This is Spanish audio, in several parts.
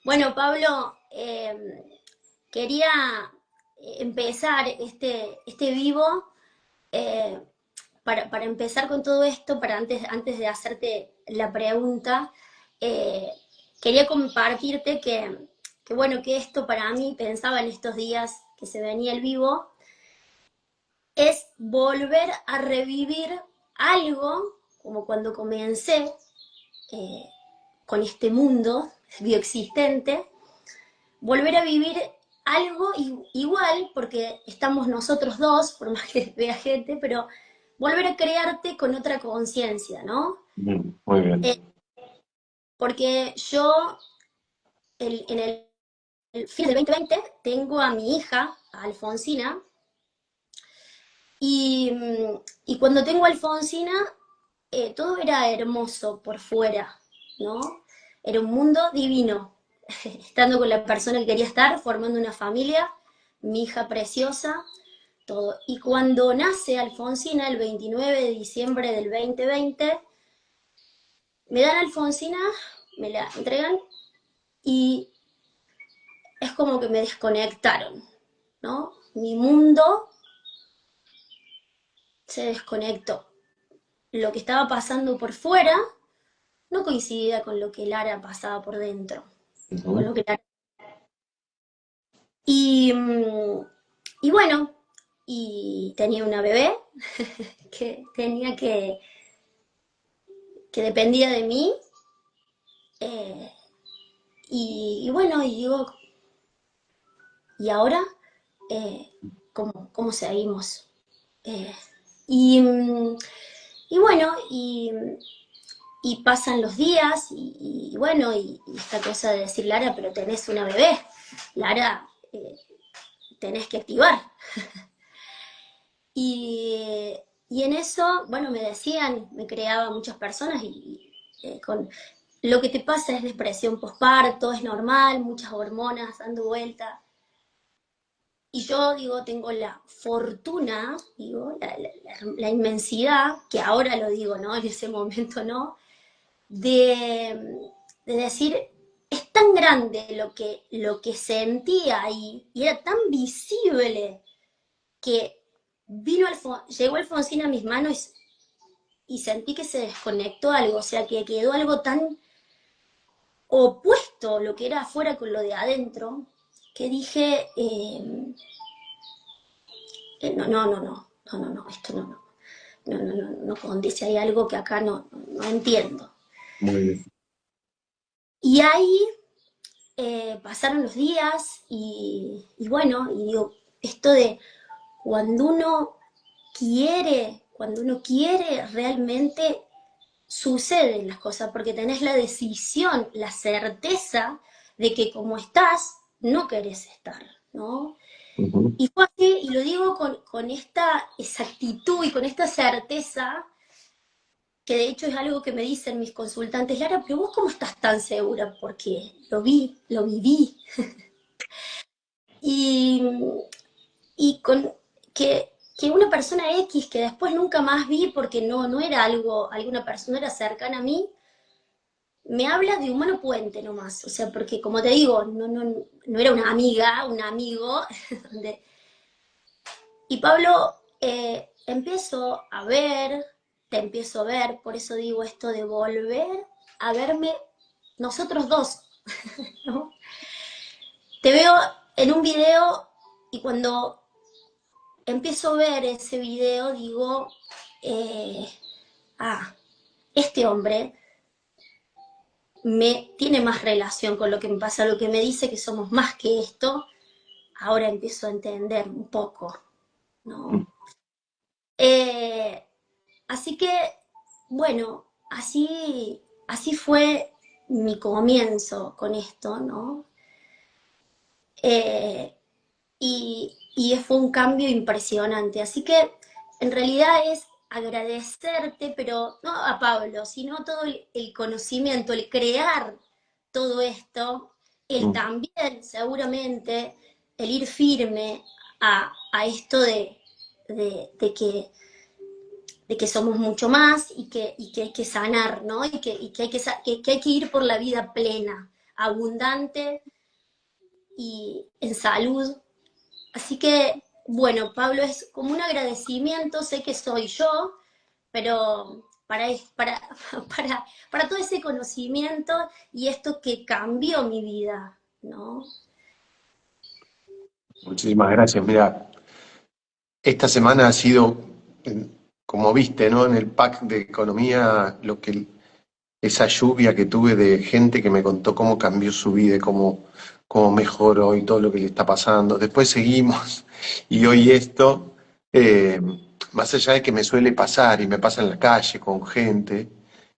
Bueno, Pablo, quería empezar este vivo eh, para empezar con todo esto, para antes de hacerte la pregunta, eh, quería compartirte bueno, que esto para mí, pensaba en estos días que se venía el vivo, es volver a revivir algo como cuando comencé eh, con este mundo bioexistente, volver a vivir algo igual, porque estamos nosotros dos, por más que vea gente, pero volver a crearte con otra conciencia, ¿no? Muy bien. Eh, Porque yo en el fin del 2020 tengo a mi hija, a Alfonsina, y cuando tengo a Alfonsina, todo era hermoso por fuera, ¿no? Era un mundo divino, estando con la persona que quería estar, formando una familia, mi hija preciosa, todo. Y cuando nace Alfonsina, el 29 de diciembre del 2020, me dan Alfonsina, me la entregan y es como que me desconectaron, ¿no? Mi mundo se desconectó. Lo que estaba pasando por fuera no coincidía con lo que Lara pasaba por dentro. Con Ujú. lo que Lara... Y, y bueno, y tenía una bebé que dependía de mí. eh, y bueno, y digo, ¿y ahora cómo seguimos? Eh, y, y bueno, y pasan los días y bueno, y esta cosa de decir, Lara, pero tenés una bebé, Lara, tenés que activar. Y, y en eso, bueno, me decían, me creaba muchas personas con lo que te pasa es depresión postparto, es normal, muchas hormonas dando vuelta. Y yo digo, tengo la fortuna, digo, la inmensidad, que ahora lo digo, ¿no? En ese momento no, de decir, es tan grande lo que sentía y era tan visible que llegó Alfonsín a mis manos y sentí que se desconectó algo, o sea, que quedó algo tan opuesto lo que era afuera con lo de adentro, que dije, no, esto no condice, hay algo que acá no entiendo. Muy bien. Y ahí pasaron los días y bueno, y digo, esto de cuando uno cuando uno quiere realmente suceden las cosas, porque tenés la decisión, la certeza de que como estás, no querés estar, ¿no? Ujú. Y fue así, y lo digo con esta exactitud y con esta certeza, que de hecho es algo que me dicen mis consultantes, Lara, pero vos cómo estás tan segura, porque lo viví, y, y con que una persona X que después nunca más vi porque no era alguna persona, era cercana a mí, me habla de humano puente nomás, o sea, porque como te digo, no era una amiga, un amigo, donde... Y Pablo, empiezo a ver, te empiezo a ver, por eso digo esto de volver a verme nosotros dos, ¿no? Te veo en un video y cuando empiezo a ver ese video digo, eh, ah, este hombre me tiene más relación con lo que me pasa, lo que me dice que somos más que esto, ahora empiezo a entender un poco, ¿no? Eh, Así que, bueno, así fue mi comienzo con esto, ¿no? Eh, y fue un cambio impresionante. Así que en realidad es agradecerte, pero no a Pablo, sino todo el conocimiento, el crear todo esto, el Mm. también seguramente, el ir firme a esto de que somos mucho más y que hay que sanar, ¿no? Y que hay que ir por la vida plena, abundante y en salud. Así que, bueno, Pablo, es como un agradecimiento, sé que soy yo, pero para todo ese conocimiento y esto que cambió mi vida, ¿no? Muchísimas gracias. Mira, esta semana ha sido, como viste, ¿no? En el pack de economía, esa lluvia que tuve de gente que me contó cómo cambió su vida, y cómo mejoró y todo lo que le está pasando. Después seguimos y hoy esto, eh, más allá de que me suele pasar y me pasa en la calle con gente,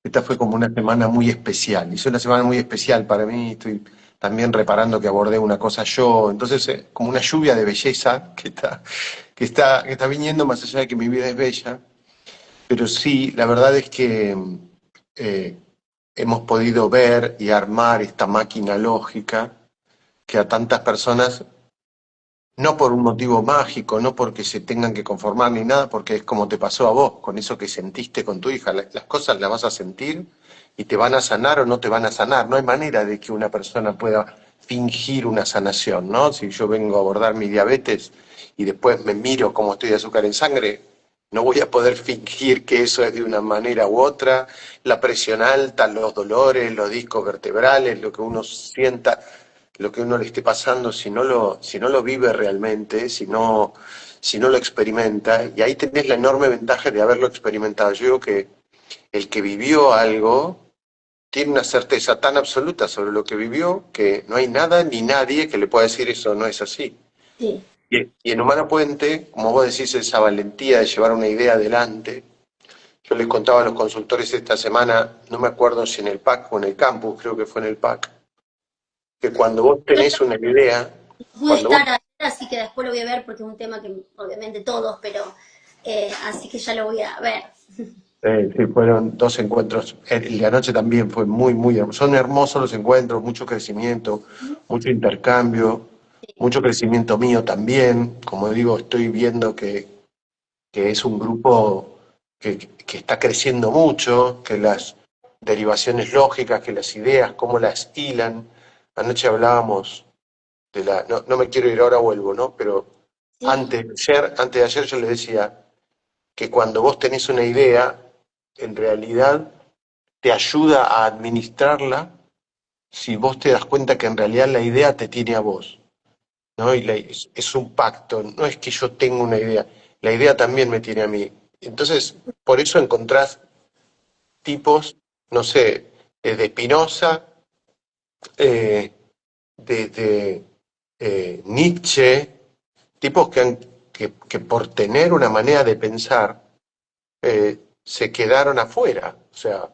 esta fue como una semana muy especial. Y es una semana muy especial para mí. Estoy también reparando que abordé una cosa yo. Entonces, como una lluvia de belleza que está viniendo más allá de que mi vida es bella. Pero sí, la verdad es que eh, hemos podido ver y armar esta máquina lógica que a tantas personas, no por un motivo mágico, no porque se tengan que conformar ni nada, porque es como te pasó a vos, con eso que sentiste con tu hija, las cosas las vas a sentir y te van a sanar o no te van a sanar. No hay manera de que una persona pueda fingir una sanación, ¿no? Si yo vengo a abordar mi diabetes y después me miro cómo estoy de azúcar en sangre, no voy a poder fingir que eso es de una manera u otra. La presión alta, los dolores, los discos vertebrales, lo que uno sienta, lo que uno le esté pasando, si no lo vive realmente, si no lo experimenta, y ahí tenés la enorme ventaja de haberlo experimentado. Yo digo que el que vivió algo tiene una certeza tan absoluta sobre lo que vivió que no hay nada ni nadie que le pueda decir eso no es así. Sí. Y en Humano Puente, como vos decís, esa valentía de llevar una idea adelante. Yo les contaba a los consultores esta semana, no me acuerdo si en el PAC o en el campus, creo que fue en el PAC, que cuando vos Yo tenés una idea, pude cuando vos estar ayer, así que después lo voy a ver porque es un tema que obviamente todos, pero así que ya lo voy a ver. Sí, fueron dos encuentros. El de anoche también fue muy, muy hermoso. Son hermosos los encuentros, mucho crecimiento, mucho intercambio, mucho crecimiento mío también. Como digo, estoy viendo que es un grupo que está creciendo mucho, que las derivaciones lógicas, que las ideas, cómo las hilan. Anoche hablábamos no me quiero ir ahora, vuelvo, ¿no? Pero Sí, antes de ayer yo les decía que cuando vos tenés una idea, en realidad te ayuda a administrarla si vos te das cuenta que en realidad la idea te tiene a vos, ¿no? Y es un pacto, no es que yo tenga una idea, la idea también me tiene a mí. Entonces, por eso encontrás tipos, no sé, de Spinoza, eh, de Nietzsche, tipos que por tener una manera de pensar se quedaron afuera, o sea,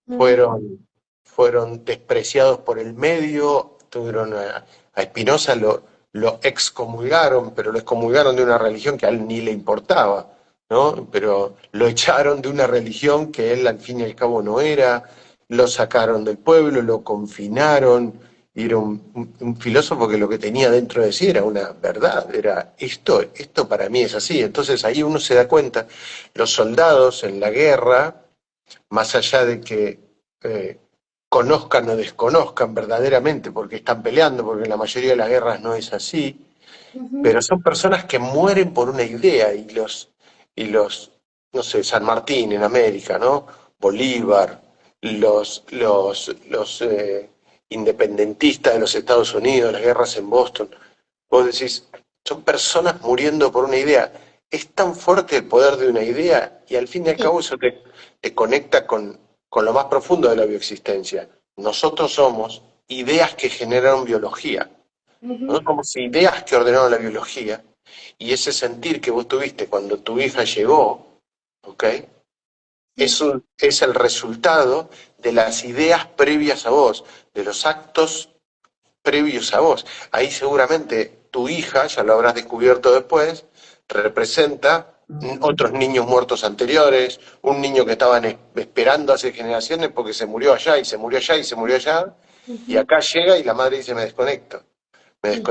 ujú, fueron despreciados por el medio, tuvieron a Spinoza lo excomulgaron, pero lo excomulgaron de una religión que a él ni le importaba, ¿no? Pero lo echaron de una religión que él al fin y al cabo no era, lo sacaron del pueblo, lo confinaron, y era un filósofo que lo que tenía dentro de sí era una verdad, era esto para mí es así. Entonces ahí uno se da cuenta, los soldados en la guerra, más allá de que eh, conozcan o desconozcan verdaderamente porque están peleando, porque en la mayoría de las guerras no es así, ujú. pero son personas que mueren por una idea y los no sé, San Martín en América, ¿no? Bolívar, los independentistas de los Estados Unidos, las guerras en Boston. Vos decís, son personas muriendo por una idea. Es tan fuerte el poder de una idea y al fin y al Sí, cabo eso te conecta con lo más profundo de la bioexistencia. Nosotros somos ideas que generaron biología. ujú, ¿No? Como si ideas que ordenaron la biología y ese sentir que vos tuviste cuando tu hija llegó, ¿ok? sí, Es el resultado de las ideas previas a vos, de los actos previos a vos. Ahí seguramente tu hija, ya lo habrás descubierto después, representa otros niños muertos anteriores, un niño que estaban esperando hace generaciones porque se murió allá y se murió allá y se murió allá, y ujú, acá llega y la madre dice me desconecto. sí,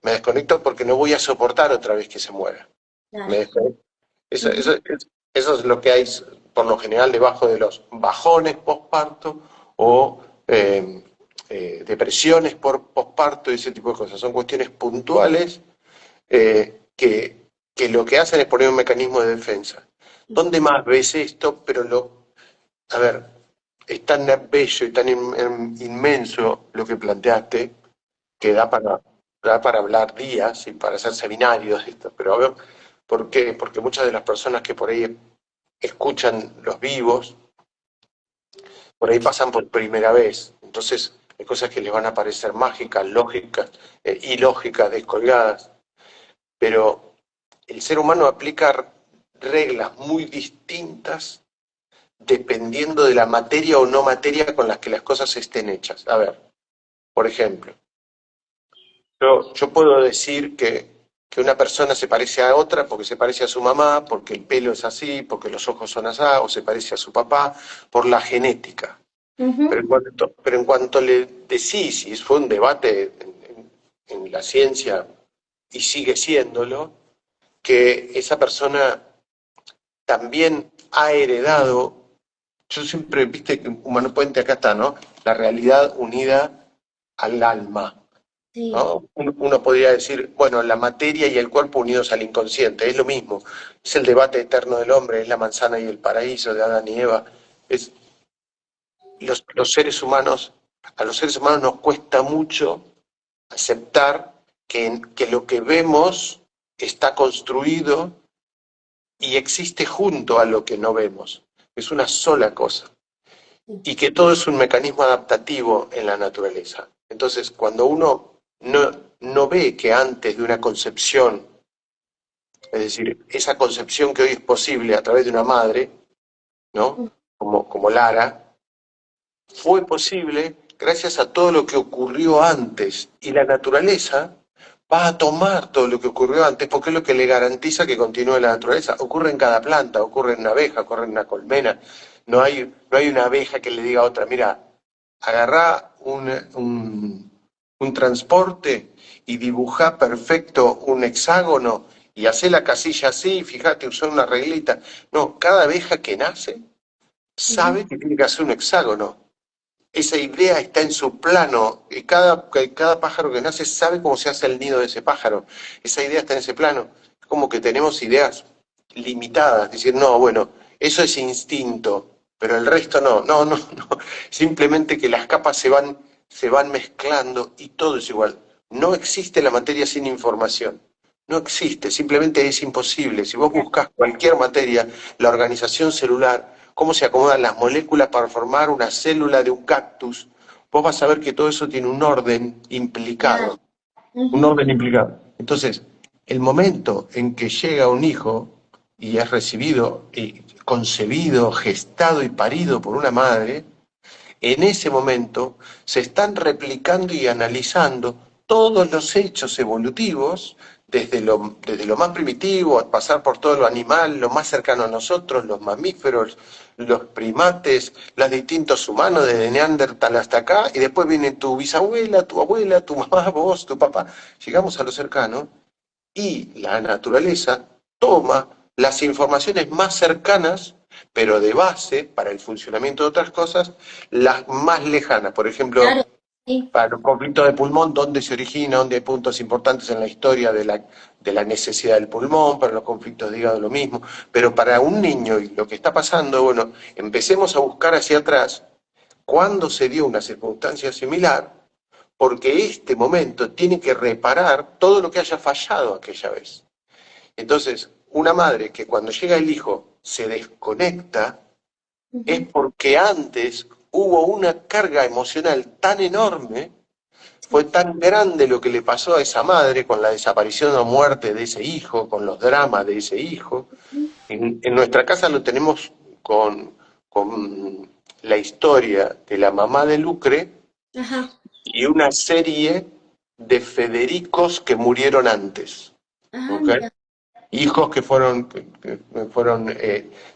Me desconecto porque no voy a soportar otra vez que se muera. Me claro. desconecto. Eso, Ujú, eso, eso es lo que hay por lo general debajo de los bajones postparto o depresiones por posparto y ese tipo de cosas. Son cuestiones puntuales que lo que hacen es poner un mecanismo de defensa. ¿Dónde más ves esto? A ver, es tan bello y tan inmenso lo que planteaste que da para hablar días y para hacer seminarios de esto. Pero a ver, ¿por qué? Porque muchas de las personas que por ahí escuchan los vivos, por ahí pasan por primera vez. Entonces, hay cosas que les van a parecer mágicas, lógicas, ilógicas, descolgadas. Pero el ser humano aplica reglas muy distintas dependiendo de la materia o no materia con las que las cosas estén hechas. A ver, por ejemplo, yo puedo decir que una persona se parece a otra porque se parece a su mamá, porque el pelo es así, porque los ojos son así, o se parece a su papá, por la genética. Ujú. Pero en cuanto le decís, y fue un debate en la ciencia y sigue siéndolo, que esa persona también ha heredado, yo siempre, viste, que Humano Puente acá está, ¿no? La realidad unida al alma, Sí, ¿no? Uno podría decir, bueno, la materia y el cuerpo unidos al inconsciente, es lo mismo, es el debate eterno del hombre, es la manzana y el paraíso de Adán y Eva, es los seres humanos, a los seres humanos nos cuesta mucho aceptar que lo que vemos está construido y existe junto a lo que no vemos. Es una sola cosa. Y que todo es un mecanismo adaptativo en la naturaleza. Entonces, cuando uno no ve que antes de una concepción, es decir, esa concepción que hoy es posible a través de una madre, ¿no? Como Lara, fue posible gracias a todo lo que ocurrió antes. Y la naturaleza va a tomar todo lo que ocurrió antes porque es lo que le garantiza que continúe la naturaleza. Ocurre en cada planta, ocurre en una abeja, ocurre en una colmena. No hay una abeja que le diga a otra, mira, agarrá un transporte y dibujá perfecto un hexágono y hacé la casilla así, fíjate, usó una reglita. No, cada abeja que nace ujú, sabe que tiene que hacer un hexágono. Esa idea está en su plano, y cada pájaro que nace sabe cómo se hace el nido de ese pájaro. Esa idea está en ese plano. Es como que tenemos ideas limitadas, decir, no, bueno, eso es instinto, pero el resto no, no, no, no. Simplemente que las capas se van mezclando y todo es igual. No existe la materia sin información. No existe, simplemente es imposible. Si vos buscas cualquier materia, la organización celular, cómo se acomodan las moléculas para formar una célula de un cactus, vos vas a ver que todo eso tiene un orden claro. implicado. Un Ujú. orden implicado. Entonces, el momento en que llega un hijo y es recibido, y concebido, gestado y parido por una madre, en ese momento se están replicando y analizando todos los hechos evolutivos, desde lo más primitivo, a pasar por todo lo animal, lo más cercano a nosotros, los mamíferos, los primates, los distintos humanos, desde Neandertal hasta acá, y después viene tu bisabuela, tu abuela, tu mamá, vos, tu papá. Llegamos a lo cercano y la naturaleza toma las informaciones más cercanas, pero de base para el funcionamiento de otras cosas, las más lejanas. Por Claro, ejemplo, sí. para los conflictos de pulmón, ¿dónde se origina? ¿Dónde hay puntos importantes en la historia de la necesidad del pulmón? Para los conflictos de hígado lo mismo. Pero para un niño y lo que está pasando, bueno, empecemos a buscar hacia atrás cuándo se dio una circunstancia similar, porque este momento tiene que reparar todo lo que haya fallado aquella vez. Entonces, una madre que cuando llega el hijo se desconecta es Ujú. porque antes hubo una carga emocional tan enorme, fue Sí. tan grande lo que le pasó a esa madre con la desaparición o muerte de ese hijo, con los dramas de ese hijo. En nuestra casa lo tenemos con la historia de la mamá de Lucre Ajá. y una serie de Federicos que murieron antes. Ah, ¿Ok? mira. Hijos que fueron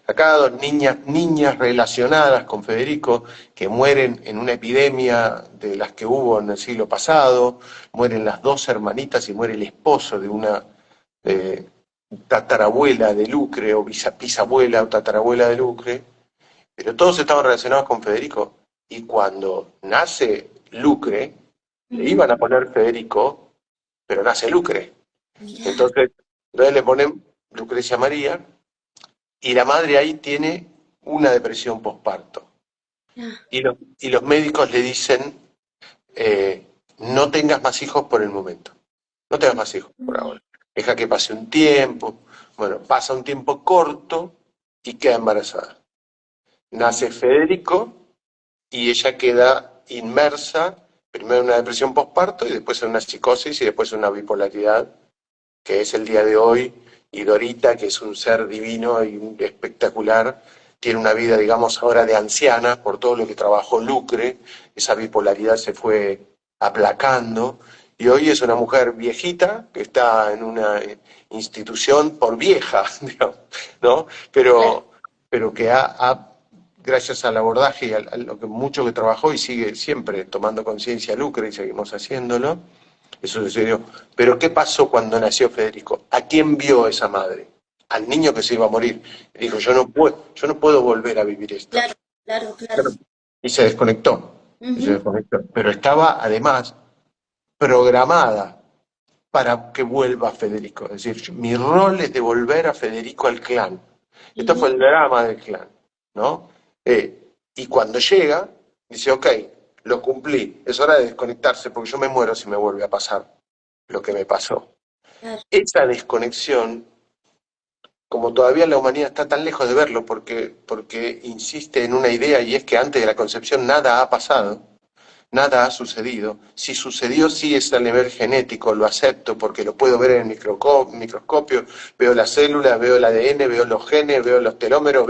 sacados, niñas relacionadas con Federico que mueren en una epidemia de las que hubo en el siglo pasado, mueren las dos hermanitas y muere el esposo de una eh, tatarabuela de Lucre o bisabuela o tatarabuela de Lucre, pero todos estaban relacionados con Federico. Y cuando nace Lucre, le Ujú. iban a poner Federico, pero nace Lucre. Mirá. Entonces le ponen Lucrecia María, y la madre ahí tiene una depresión posparto. Ah, Y los médicos le dicen, no tengas más hijos por el momento. No tengas más hijos por ahora. Deja que pase un tiempo. Bueno, pasa un tiempo corto y queda embarazada. Nace Federico y ella queda inmersa, primero en una depresión postparto y después en una psicosis y después en una bipolaridad, que es el día de hoy. Y Dorita, que es un ser divino y espectacular, tiene una vida, digamos, ahora de anciana, por todo lo que trabajó Lucre, esa bipolaridad se fue aplacando, y hoy es una mujer viejita que está en una institución por vieja, digamos, ¿no? claro. Pero que gracias al abordaje y a lo que mucho que trabajó y sigue siempre tomando conciencia Lucre y seguimos haciéndolo, eso sucedió. Pero ¿qué pasó cuando nació Federico? ¿A quién vio esa madre? Al niño que se iba a morir. Y dijo, yo no puedo volver a vivir esto. Claro, claro, claro. Y se desconectó. Y se Ujú. desconectó. Pero estaba además programada para que vuelva Federico. Es decir, mi rol es devolver a Federico al clan. Esto Ujú. fue el drama del clan, ¿no? Y cuando llega, dice, ok, lo cumplí, es hora de desconectarse porque yo me muero si me vuelve a pasar lo que me pasó. Claro. Esa desconexión, como todavía la humanidad está tan lejos de verlo porque insiste en una idea y es que antes de la concepción nada ha pasado, nada ha sucedido. Si sucedió, sí es a nivel genético, lo acepto porque lo puedo ver en el microscopio, veo las células, veo el ADN, veo los genes, veo los telómeros,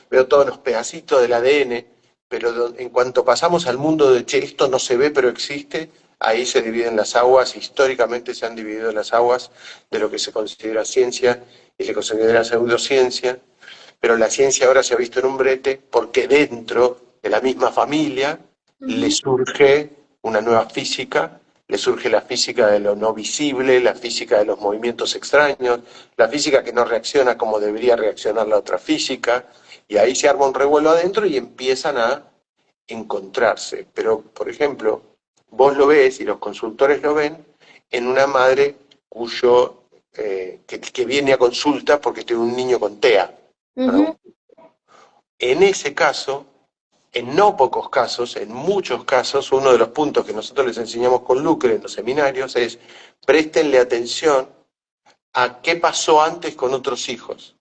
veo todos los pedacitos del ADN, pero en cuanto pasamos al mundo de, che, esto no se ve pero existe, ahí se dividen las aguas, históricamente se han dividido las aguas de lo que se considera ciencia y se considera pseudociencia, pero la ciencia ahora se ha visto en un brete porque dentro de la misma familia le Ujú. surge una nueva física, le surge la física de lo no visible, la física de los movimientos extraños, la física que no reacciona como debería reaccionar la otra física, y ahí se arma un revuelo adentro y empiezan a encontrarse. Pero, por ejemplo, vos lo ves y los consultores lo ven en una madre que viene a consulta porque tiene un niño con TEA. Ujú. En ese caso, en no pocos casos, en muchos casos, uno de los puntos que nosotros les enseñamos con Lucre en los seminarios es préstenle atención a qué pasó antes con otros hijos.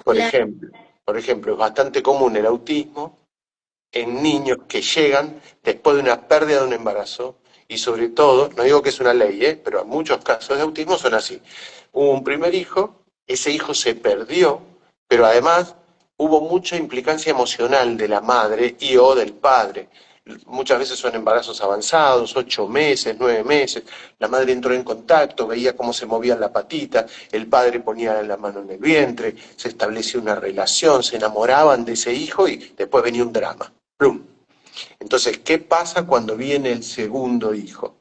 Por Claro. ejemplo, por ejemplo, es bastante común el autismo en niños que llegan después de una pérdida de un embarazo y sobre todo, no digo que es una ley, pero en muchos casos de autismo son así. Hubo un primer hijo, ese hijo se perdió, pero además hubo mucha implicancia emocional de la madre y o del padre. Muchas veces son embarazos avanzados, 8 meses, 9 meses. La madre entró en contacto, veía cómo se movía la patita, el padre ponía la mano en el vientre, se estableció una relación, se enamoraban de ese hijo y después venía un drama. ¡Plum! Entonces, ¿qué pasa cuando viene el segundo hijo?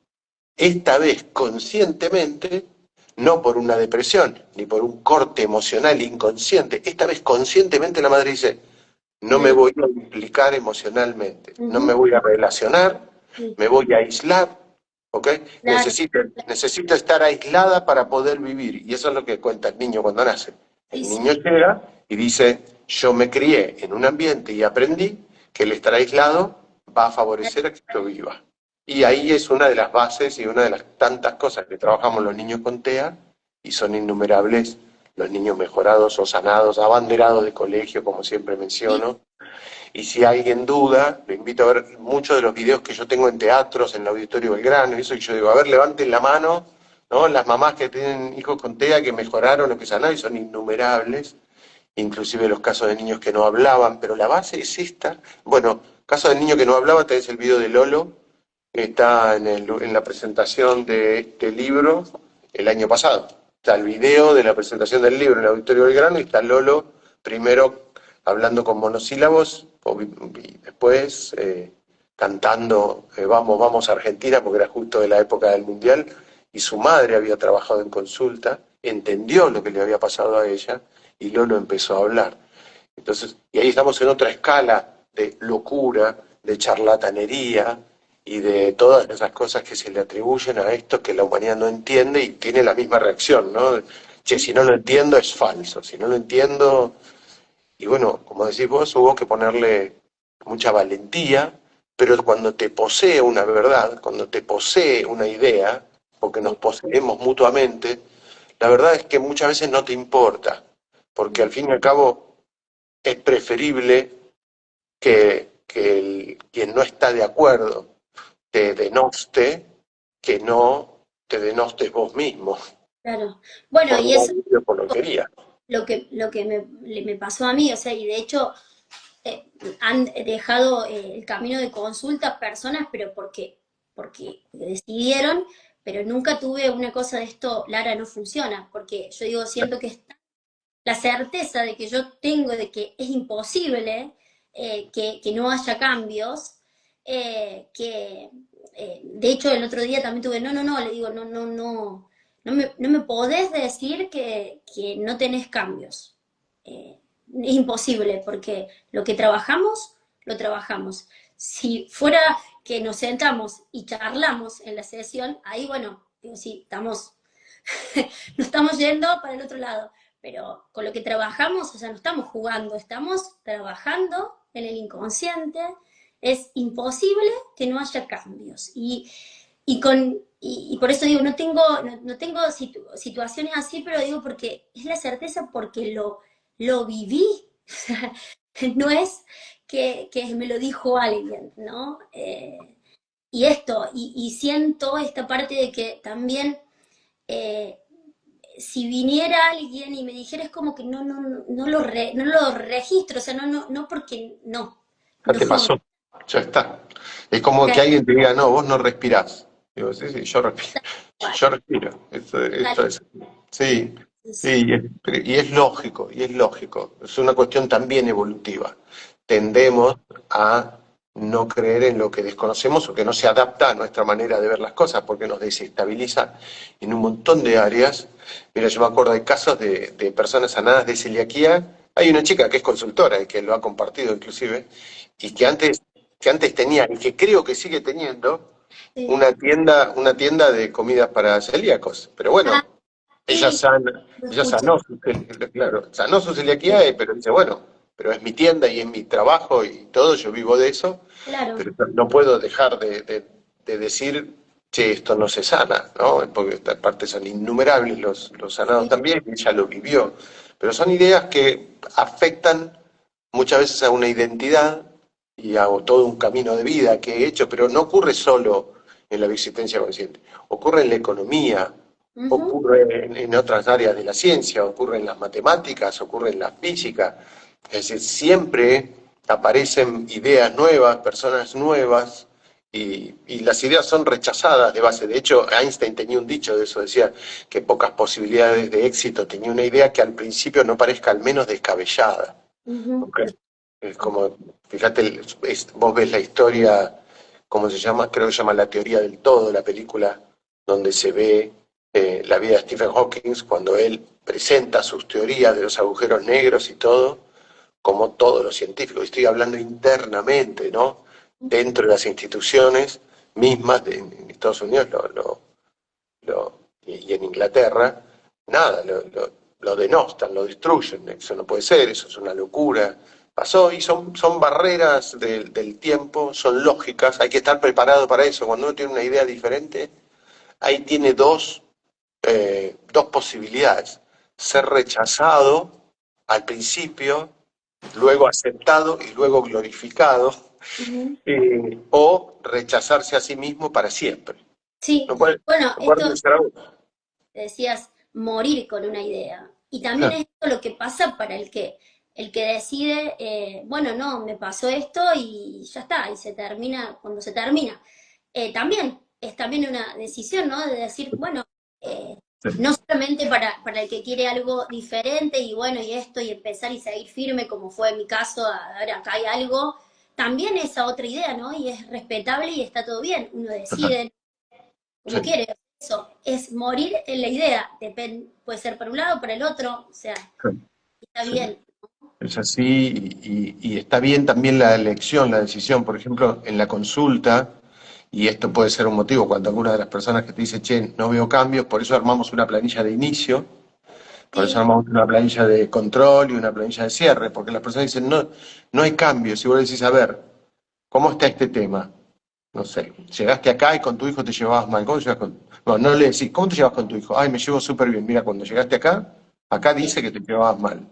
Esta vez conscientemente, no por una depresión, ni por un corte emocional inconsciente, esta vez conscientemente la madre dice, no me Me- voy a implicar emocionalmente, no me Ujú. voy a relacionar, Sí, me voy a aislar, ¿ok? claro. Necesito estar aislada para poder vivir. Y eso es lo que cuenta el niño cuando nace. Sí, El sí. niño llega y dice, yo me crié en un ambiente y aprendí que el estar aislado va a favorecer a que yo viva. Y ahí es una de las bases y una de las tantas cosas que trabajamos los niños con TEA, y son innumerables los niños mejorados o sanados, abanderados de colegio, como siempre Sí. menciono. Y si alguien duda, lo invito a ver muchos de los videos que yo tengo en teatros, en el Auditorio Belgrano, y eso, y yo digo, a ver, levanten la mano, ¿no? Las mamás que tienen hijos con TEA, que mejoraron o que sanaron, y son innumerables, inclusive los casos de niños que no hablaban, pero la base es esta. Bueno, caso del niño que no hablaba, tenés el video de Lolo, que está en la presentación de este libro el año pasado. Está el video de la presentación del libro en el Auditorio Belgrano y está Lolo primero hablando con monosílabos y después cantando Vamos, vamos a Argentina, porque era justo de la época del Mundial, y su madre había trabajado en consulta, entendió lo que le había pasado a ella y Lolo empezó a hablar. Entonces, y ahí estamos en otra escala de locura, de charlatanería, y de todas esas cosas que se le atribuyen a esto que la humanidad no entiende y tiene la misma reacción, ¿no? Che, si no lo entiendo es falso, si no lo entiendo... Y bueno, como decís vos, hubo que ponerle mucha valentía, pero cuando te posee una verdad, cuando te posee una idea, porque nos Sí, poseemos mutuamente, la verdad es que muchas veces no te importa, porque al fin y al cabo es preferible que quien no está de acuerdo te denoste que no te denostes vos mismo claro. Bueno, por y una eso vida o por lo que querías. lo que me pasó a mí, o sea, y de hecho han dejado el camino de consulta personas, pero porque decidieron, pero nunca tuve una cosa de esto, Lara, no funciona, porque yo digo, siento que está la certeza de que yo tengo de que es imposible que no haya cambios, que de hecho el otro día también tuve, no, le digo, no me podés decir que no tenés cambios. Es imposible, porque lo que trabajamos, lo trabajamos. Si fuera que nos sentamos y charlamos en la sesión, ahí bueno, digo, sí, nos estamos yendo para el otro lado, pero con lo que trabajamos, o sea, no estamos jugando, estamos trabajando en el inconsciente, es imposible que no haya cambios. Y por eso digo, no tengo situaciones así, pero digo porque es la certeza porque lo viví. O sea, no es que me lo dijo alguien, ¿no? Y siento esta parte de que también eh, si viniera alguien y me dijera es como que no lo registro, o sea, no porque Ya te no, pasó, ya está. Es como que alguien te diga, no, vos no respirás. Digo, sí, sí, yo respiro. tal, Yo respiro. Esto tal, es. Sí, sí, y es lógico, y es lógico. Es una cuestión también evolutiva. Tendemos a no creer en lo que desconocemos o que no se adapta a nuestra manera de ver las cosas, porque nos desestabiliza en un montón de áreas. Mira, yo me acuerdo de casos de personas sanadas de celiaquía. Hay una chica que es consultora y que lo ha compartido inclusive, y sí, que antes tenía, y que creo que sigue teniendo, sí. una tienda de comidas para celíacos. Pero Ah, bueno, sí, lo ella escuché, claro, sanó su sí, celiaquía, pero dice, bueno, pero es mi tienda y es mi trabajo y todo, yo vivo de eso, claro. pero no puedo dejar de decir, che, esto no se sana, ¿no? Porque aparte son innumerables los sanados Sí, también, y ella lo vivió. Pero son ideas que afectan muchas veces a una identidad y a todo un camino de vida que he hecho, pero no ocurre solo en la existencia consciente, ocurre en la economía, ujú, ocurre en otras áreas de la ciencia, ocurre en las matemáticas, ocurre en la física. Es decir, siempre aparecen ideas nuevas, personas nuevas, y las ideas son rechazadas de base. De hecho, Einstein tenía un dicho de eso, decía que pocas posibilidades de éxito, tenía una idea que al principio no parezca al menos descabellada. ujú, ¿Ok? Es como, fíjate, vos ves la historia, ¿cómo se llama? Creo que se llama La teoría del todo, la película, donde se ve la vida de Stephen Hawking cuando él presenta sus teorías de los agujeros negros y todo, como todos los científicos. Estoy hablando internamente, ¿no? Dentro de las instituciones mismas en Estados Unidos y en Inglaterra, nada, lo denostan, lo destruyen. Eso no puede ser, eso es una locura. Pasó y son barreras del tiempo, son lógicas, hay que estar preparado para eso. Cuando uno tiene una idea diferente, ahí tiene dos posibilidades. Ser rechazado al principio, luego aceptado y luego glorificado, ujú. o rechazarse a sí mismo para siempre. Sí, No puede, bueno, no puede esto renunciar a uno. decías morir con una idea. Y también Claro, es esto lo que pasa para el que decide, bueno, no, me pasó esto y ya está, y se termina cuando se termina. También es también una decisión, ¿no? De decir, bueno, eh, sí, no solamente para el que quiere algo diferente y bueno, y esto, y empezar y seguir firme, como fue en mi caso, a ver, acá hay algo, también esa otra idea, ¿no? Y es respetable y está todo bien, uno total, decide como sí, quiere. Eso es morir en la idea. Puede ser para un lado o para el otro. O sea, sí, está sí. bien. Es así y está bien también la elección, la decisión. Por ejemplo, en la consulta, y esto puede ser un motivo cuando alguna de las personas que te dice, che, no veo cambios, por eso armamos una planilla de inicio, por eso Sí, armamos una planilla de control y una planilla de cierre, porque las personas dicen, no, no hay cambios. Y vos le decís, a ver, ¿cómo está este tema? No sé, llegaste acá y con tu hijo te llevabas mal. ¿Cómo te llevas con...? No, no le decís, ¿cómo te llevas con tu hijo? Ay, me llevo súper bien. Mira, cuando llegaste acá, acá sí. dice que te llevabas mal.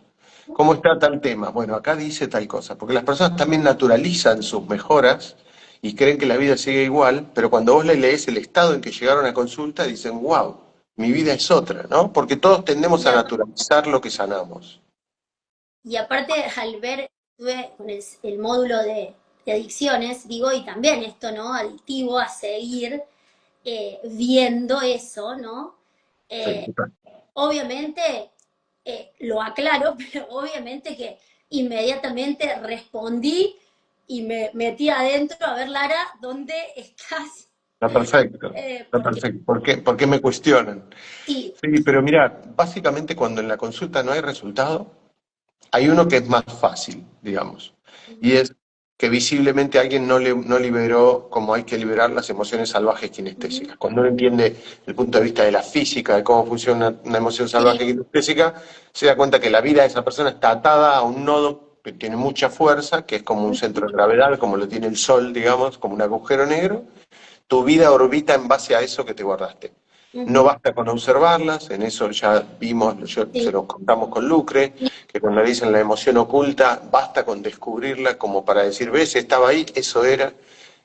¿Cómo está tal tema? Bueno, acá dice tal cosa. Porque las personas también naturalizan sus mejoras y creen que la vida sigue igual, pero cuando vos le lees el estado en que llegaron a consulta, dicen, wow, mi vida es otra, ¿no? Porque todos tendemos Y, a naturalizar lo que sanamos. y aparte, al ver, estuve con el módulo de adicciones, digo, y también esto, ¿no? Adictivo a seguir viendo eso, ¿no? Sí, Eh, obviamente, lo aclaro, pero obviamente que inmediatamente respondí y me metí adentro a ver, Lara, ¿dónde estás? está perfecto, está Porque perfecto. Por qué me cuestionan? sí, Sí, pero mira, básicamente cuando en la consulta no hay resultado, hay uno que es más fácil, digamos, y ujú, es que visiblemente alguien no liberó como hay que liberar las emociones salvajes ujú, kinestésicas. Cuando uno entiende el punto de vista de la física, de cómo funciona una emoción salvaje sí, kinestésica, se da cuenta que la vida de esa persona está atada a un nodo que tiene mucha fuerza, que es como un centro de gravedad, como lo tiene el Sol, digamos, como un agujero negro. Tu vida orbita en base a eso que te guardaste. No ujú, basta con observarlas, en eso ya vimos, se sí, lo contamos con Lucre, que cuando le dicen la emoción oculta, basta con descubrirla como para decir, ves, estaba ahí, eso era.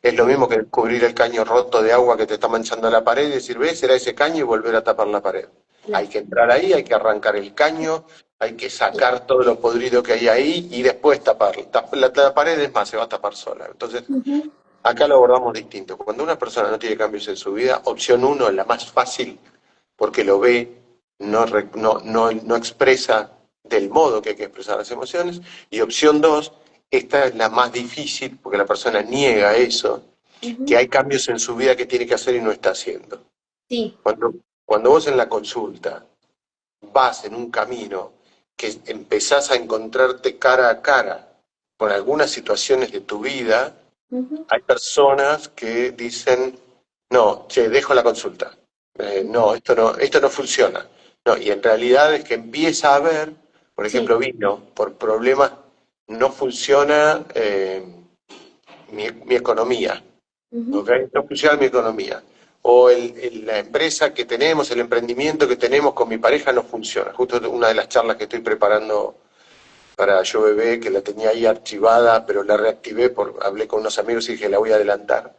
Es lo mismo que descubrir el caño roto de agua que te está manchando la pared y decir, ves, era ese caño y volver a tapar la pared. Hay claro, que entrar ahí, hay que arrancar el caño, hay que sí, sacar todo lo podrido que hay ahí y después taparla. La pared es más, se va a tapar sola. Entonces, ujú, acá lo abordamos distinto. Cuando una persona no tiene cambios en su vida, opción uno es la más fácil porque lo ve, no expresa del modo que hay que expresar las emociones. Y opción dos, esta es la más difícil porque la persona niega eso, que ujú, hay cambios en su vida que tiene que hacer y no está haciendo. sí, Cuando vos en la consulta vas en un camino que empezás a encontrarte cara a cara con algunas situaciones de tu vida, ujú, hay personas que dicen, no, che, dejo la consulta. No, esto no funciona. No, y en realidad es que empieza a ver, por sí, ejemplo, vino por problemas, no funciona mi economía, ujú, ¿ok? No funciona mi economía. O la empresa que tenemos, el emprendimiento que tenemos con mi pareja no funciona. Justo una de las charlas que estoy preparando para Yo Bebé, que la tenía ahí archivada, pero la reactivé, hablé con unos amigos y dije, la voy a adelantar,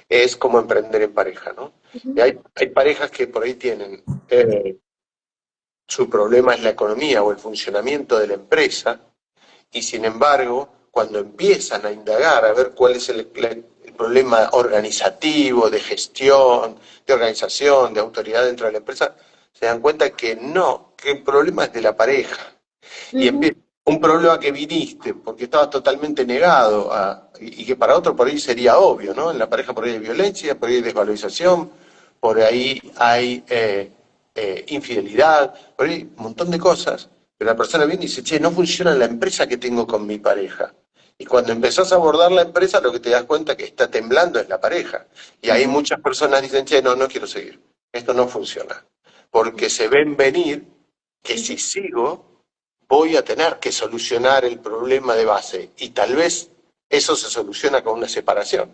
es como emprender en pareja, ¿no? Y ujú, hay parejas que por ahí tienen, su problema es la economía o el funcionamiento de la empresa, y sin embargo, cuando empiezan a indagar, a ver cuál es el problema organizativo, de gestión, de organización, de autoridad dentro de la empresa, se dan cuenta que no, que el problema es de la pareja y ujú, empieza un problema que viniste porque estabas totalmente negado y que para otro por ahí sería obvio, ¿no? En la pareja por ahí hay violencia, por ahí hay desvalorización, por ahí hay infidelidad, por ahí un montón de cosas, pero la persona viene y dice, che, no funciona la empresa que tengo con mi pareja. Y cuando empezás a abordar la empresa, lo que te das cuenta que está temblando es la pareja. Y ahí ujú, muchas personas dicen, che, no, no quiero seguir. Esto no funciona. Porque se ven venir que ujú, si sigo, voy a tener que solucionar el problema de base y tal vez eso se soluciona con una separación.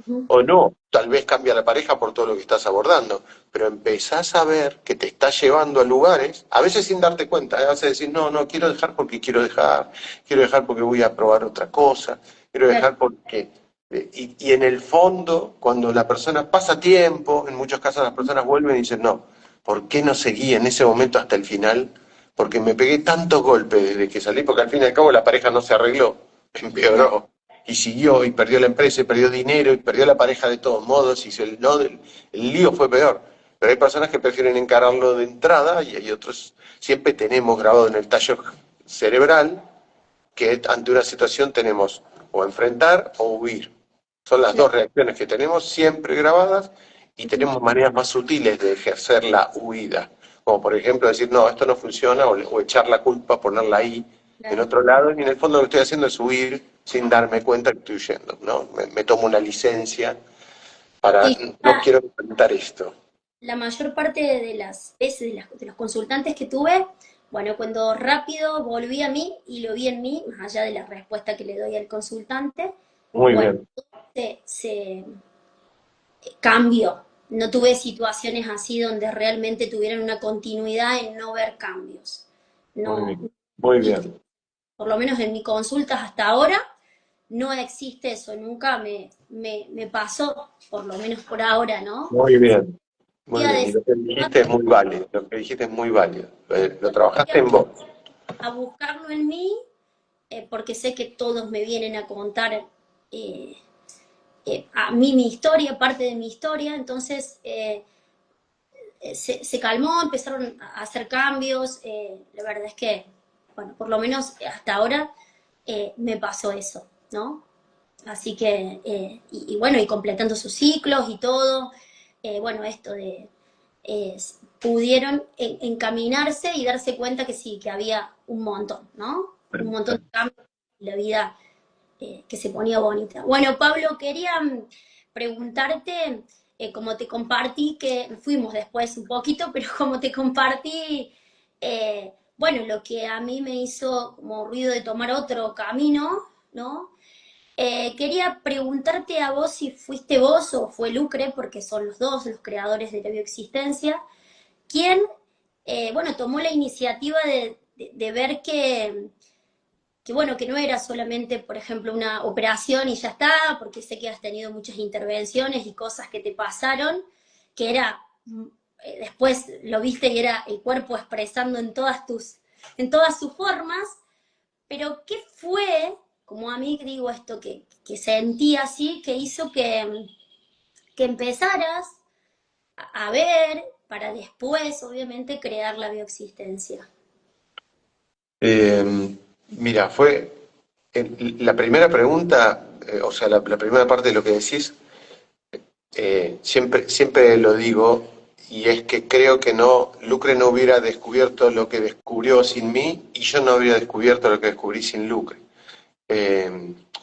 ujú, O no, tal vez cambia la pareja por todo lo que estás abordando, pero empezás a ver que te está llevando a lugares, a veces sin darte cuenta, vas a decir, no, no, quiero dejar porque quiero dejar porque voy a probar otra cosa, quiero claro, dejar porque... y en el fondo, cuando la persona pasa tiempo, en muchos casos las personas vuelven y dicen, no, ¿por qué no seguí en ese momento hasta el final? Porque me pegué tantos golpes desde que salí, porque al fin y al cabo la pareja no se arregló, claro, empeoró y siguió y perdió la empresa y perdió dinero y perdió la pareja de todos modos y no, el lío fue peor. Pero hay personas que prefieren encararlo de entrada y hay otros, siempre tenemos grabado en el tallo cerebral que ante una situación tenemos o enfrentar o huir. Son las claro, dos reacciones que tenemos siempre grabadas y ujú, tenemos maneras más sutiles de ejercer la huida. Como por ejemplo decir, no, esto no funciona, o echar la culpa, ponerla ahí en claro, otro lado, y en el fondo lo que estoy haciendo es huir sin darme cuenta que estoy huyendo, ¿no? Me tomo una licencia para, Sí, no quiero enfrentar esto. la mayor parte de las veces de los consultantes que tuve, bueno, cuando rápido volví a mí y lo vi en mí, más allá de la respuesta que le doy al consultante, Muy bueno, bien, se cambió. No tuve situaciones así donde realmente tuvieran una continuidad en no ver cambios. muy No, bien, muy bien, por lo menos en mi consultas hasta ahora, no existe eso. Nunca me pasó, por lo menos por ahora, ¿no? muy bien, muy Voy a bien. Y decir, lo que dijiste es muy válido, lo que dijiste es muy válido. Lo voy trabajaste en vos. a buscarlo en mí, porque sé que todos me vienen a contar eh, a mí mi historia, parte de mi historia, entonces se calmó, empezaron a hacer cambios, la verdad es que, bueno, por lo menos hasta ahora me pasó eso, ¿no? Así que, y bueno, y completando sus ciclos y todo, bueno, esto de, eh, pudieron encaminarse y darse cuenta que sí, que había un montón, ¿no? Un montón de cambios en la vida que se ponía bonita. Bueno, Pablo, quería preguntarte, como te compartí, que fuimos después un poquito, pero como te compartí, bueno, lo que a mí me hizo como ruido de tomar otro camino, ¿no? Quería preguntarte a vos si fuiste vos o fue Lucre, porque son los dos los creadores de la bioexistencia, quien, bueno, tomó la iniciativa de ver que bueno, que no era solamente, por ejemplo, una operación y ya está, porque sé que has tenido muchas intervenciones y cosas que te pasaron, que era, después lo viste y era el cuerpo expresando en todas sus formas, pero ¿qué fue, como a mí digo esto, que sentí así, que hizo que empezaras a ver para después, obviamente, crear la bioexistencia? Mira, fue la primera pregunta, o sea, la primera parte de lo que decís, siempre lo digo, y es que creo que no, Lucre no hubiera descubierto lo que descubrió sin mí, y yo no habría descubierto lo que descubrí sin Lucre.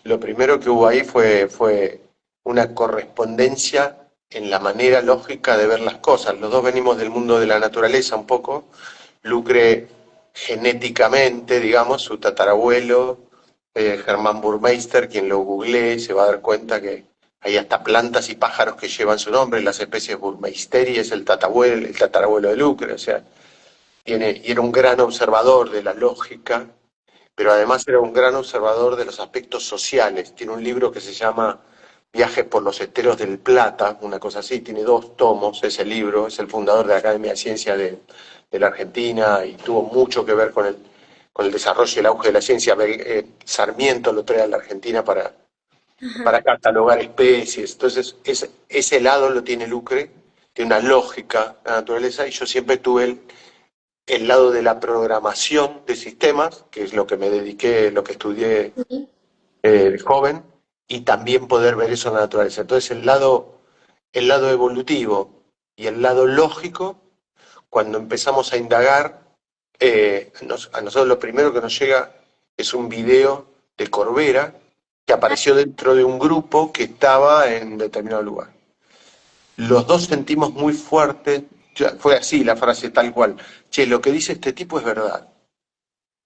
Lo primero que hubo ahí fue una correspondencia en la manera lógica de ver las cosas. Los dos venimos del mundo de la naturaleza un poco. Lucre genéticamente, digamos, su tatarabuelo, Germán Burmeister, quien lo googlee, se va a dar cuenta que hay hasta plantas y pájaros que llevan su nombre. Las especies Burmeisteri es el tatarabuelo de Lucre, o sea, y era un gran observador de la lógica, pero además era un gran observador de los aspectos sociales. Tiene un libro que se llama Viajes por los Esteros del Plata, una cosa así, tiene 2 tomos ese libro, es el fundador de la Academia de Ciencias de la Argentina y tuvo mucho que ver con el desarrollo y el auge de la ciencia. Sarmiento lo trae a la Argentina para catalogar especies. Entonces, ese lado lo tiene Lucre, tiene una lógica la naturaleza, y yo siempre tuve el lado de la programación de sistemas, que es lo que me dediqué, lo que estudié Sí. joven, y también poder ver eso en la naturaleza. Entonces el lado evolutivo y el lado lógico, cuando empezamos a indagar, a nosotros lo primero que nos llega es un video de Corbera que apareció dentro de un grupo que estaba en determinado lugar. Los dos sentimos muy fuerte, fue así la frase tal cual, che, lo que dice este tipo es verdad.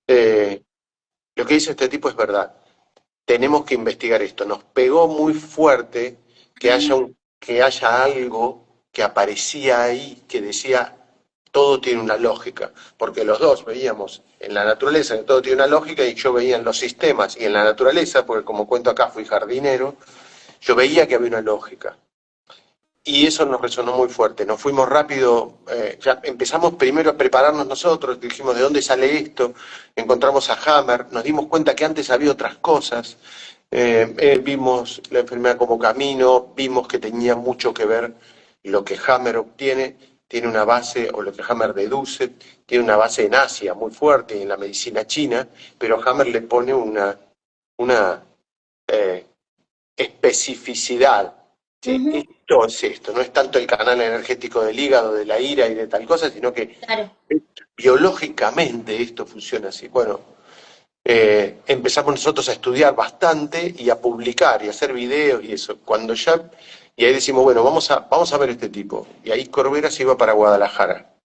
Eh, lo que dice este tipo es verdad. Tenemos que investigar esto. Nos pegó muy fuerte que haya algo que aparecía ahí que decía todo tiene una lógica, porque los dos veíamos en la naturaleza que todo tiene una lógica y yo veía en los sistemas y en la naturaleza, porque como cuento acá fui jardinero, yo veía que había una lógica. Y eso nos resonó muy fuerte. Nos fuimos rápido, ya empezamos primero a prepararnos nosotros, dijimos de dónde sale esto, encontramos a Hammer, nos dimos cuenta que antes había otras cosas, vimos la enfermedad como camino, vimos que tenía mucho que ver lo que Hammer obtiene, tiene una base, o lo que Hammer deduce, tiene una base en Asia muy fuerte, en la medicina china, pero Hammer le pone una eh, especificidad. Sí, Ujú, esto es esto, no es tanto el canal energético del hígado, de la ira y de tal cosa, sino que claro. biológicamente esto funciona así. Bueno, empezamos nosotros a estudiar bastante y a publicar y a hacer videos y eso. Cuando ya Y ahí decimos, bueno, vamos a ver este tipo. Y ahí Corbera se iba para Guadalajara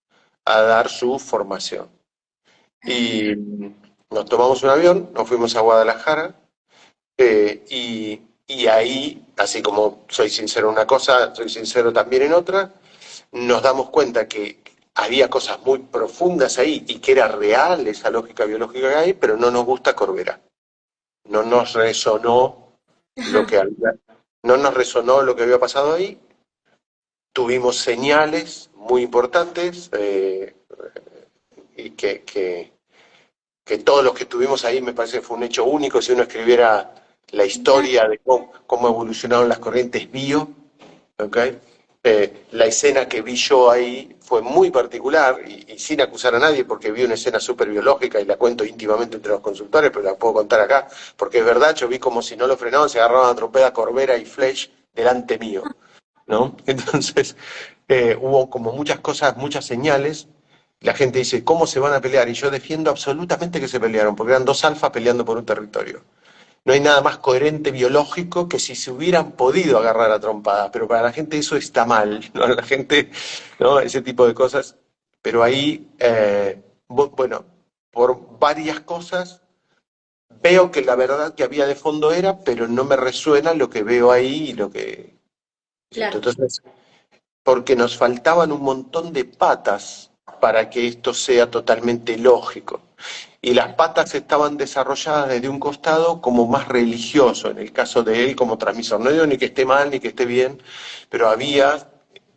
a dar su formación. Y nos tomamos un avión, nos fuimos a Guadalajara, y ahí, así como soy sincero en una cosa, soy sincero también en otra, nos damos cuenta que había cosas muy profundas ahí y que era real esa lógica biológica que hay, pero no nos gusta Corbera. No nos resonó lo Ajá, que había, no nos resonó lo que había pasado ahí. Tuvimos señales muy importantes, y que todos los que estuvimos ahí me parece que fue un hecho único. Si uno escribiera la mira, historia de cómo evolucionaron las corrientes bio, ¿ok? La escena que vi yo ahí fue muy particular y sin acusar a nadie porque vi una escena súper biológica y la cuento íntimamente entre los consultores, pero la puedo contar acá porque es verdad, yo vi como si no lo frenaban, se agarraban a trompeda Corbera y Flesch delante mío, ¿no? Entonces, hubo como muchas cosas, muchas señales. La gente dice, ¿cómo se van a pelear? Y yo defiendo absolutamente que se pelearon, porque eran dos alfas peleando por un territorio. No hay nada más coherente biológico que si se hubieran podido agarrar a trompadas, pero para la gente eso está mal, ¿no? La gente, ¿no? Ese tipo de cosas. Pero ahí, bueno, por varias cosas, veo que la verdad que había de fondo era, pero no me resuena lo que veo ahí y lo que siento. claro, Entonces, porque nos faltaban un montón de patas para que esto sea totalmente lógico. Y las patas estaban desarrolladas desde un costado como más religioso, en el caso de él como transmisor. No digo ni que esté mal ni que esté bien, pero había,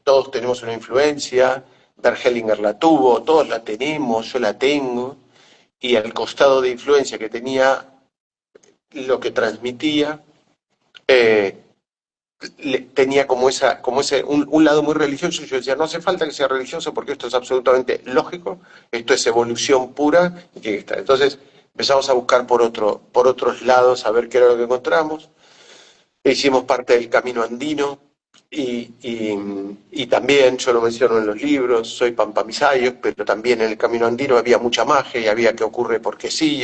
todos tenemos una influencia, Bert Hellinger la tuvo, todos la tenemos, yo la tengo, y al costado de influencia que tenía lo que transmitía, eh, tenía como ese un lado muy religioso. Yo decía, no hace falta que sea religioso porque esto es absolutamente lógico, esto es evolución pura y tiene que estar. Entonces empezamos a buscar por otros lados a ver qué era lo que encontramos. Hicimos parte del camino andino y también, yo lo menciono en los libros, soy pampamisayos, pero también en el camino andino había mucha magia y había que ocurre porque sí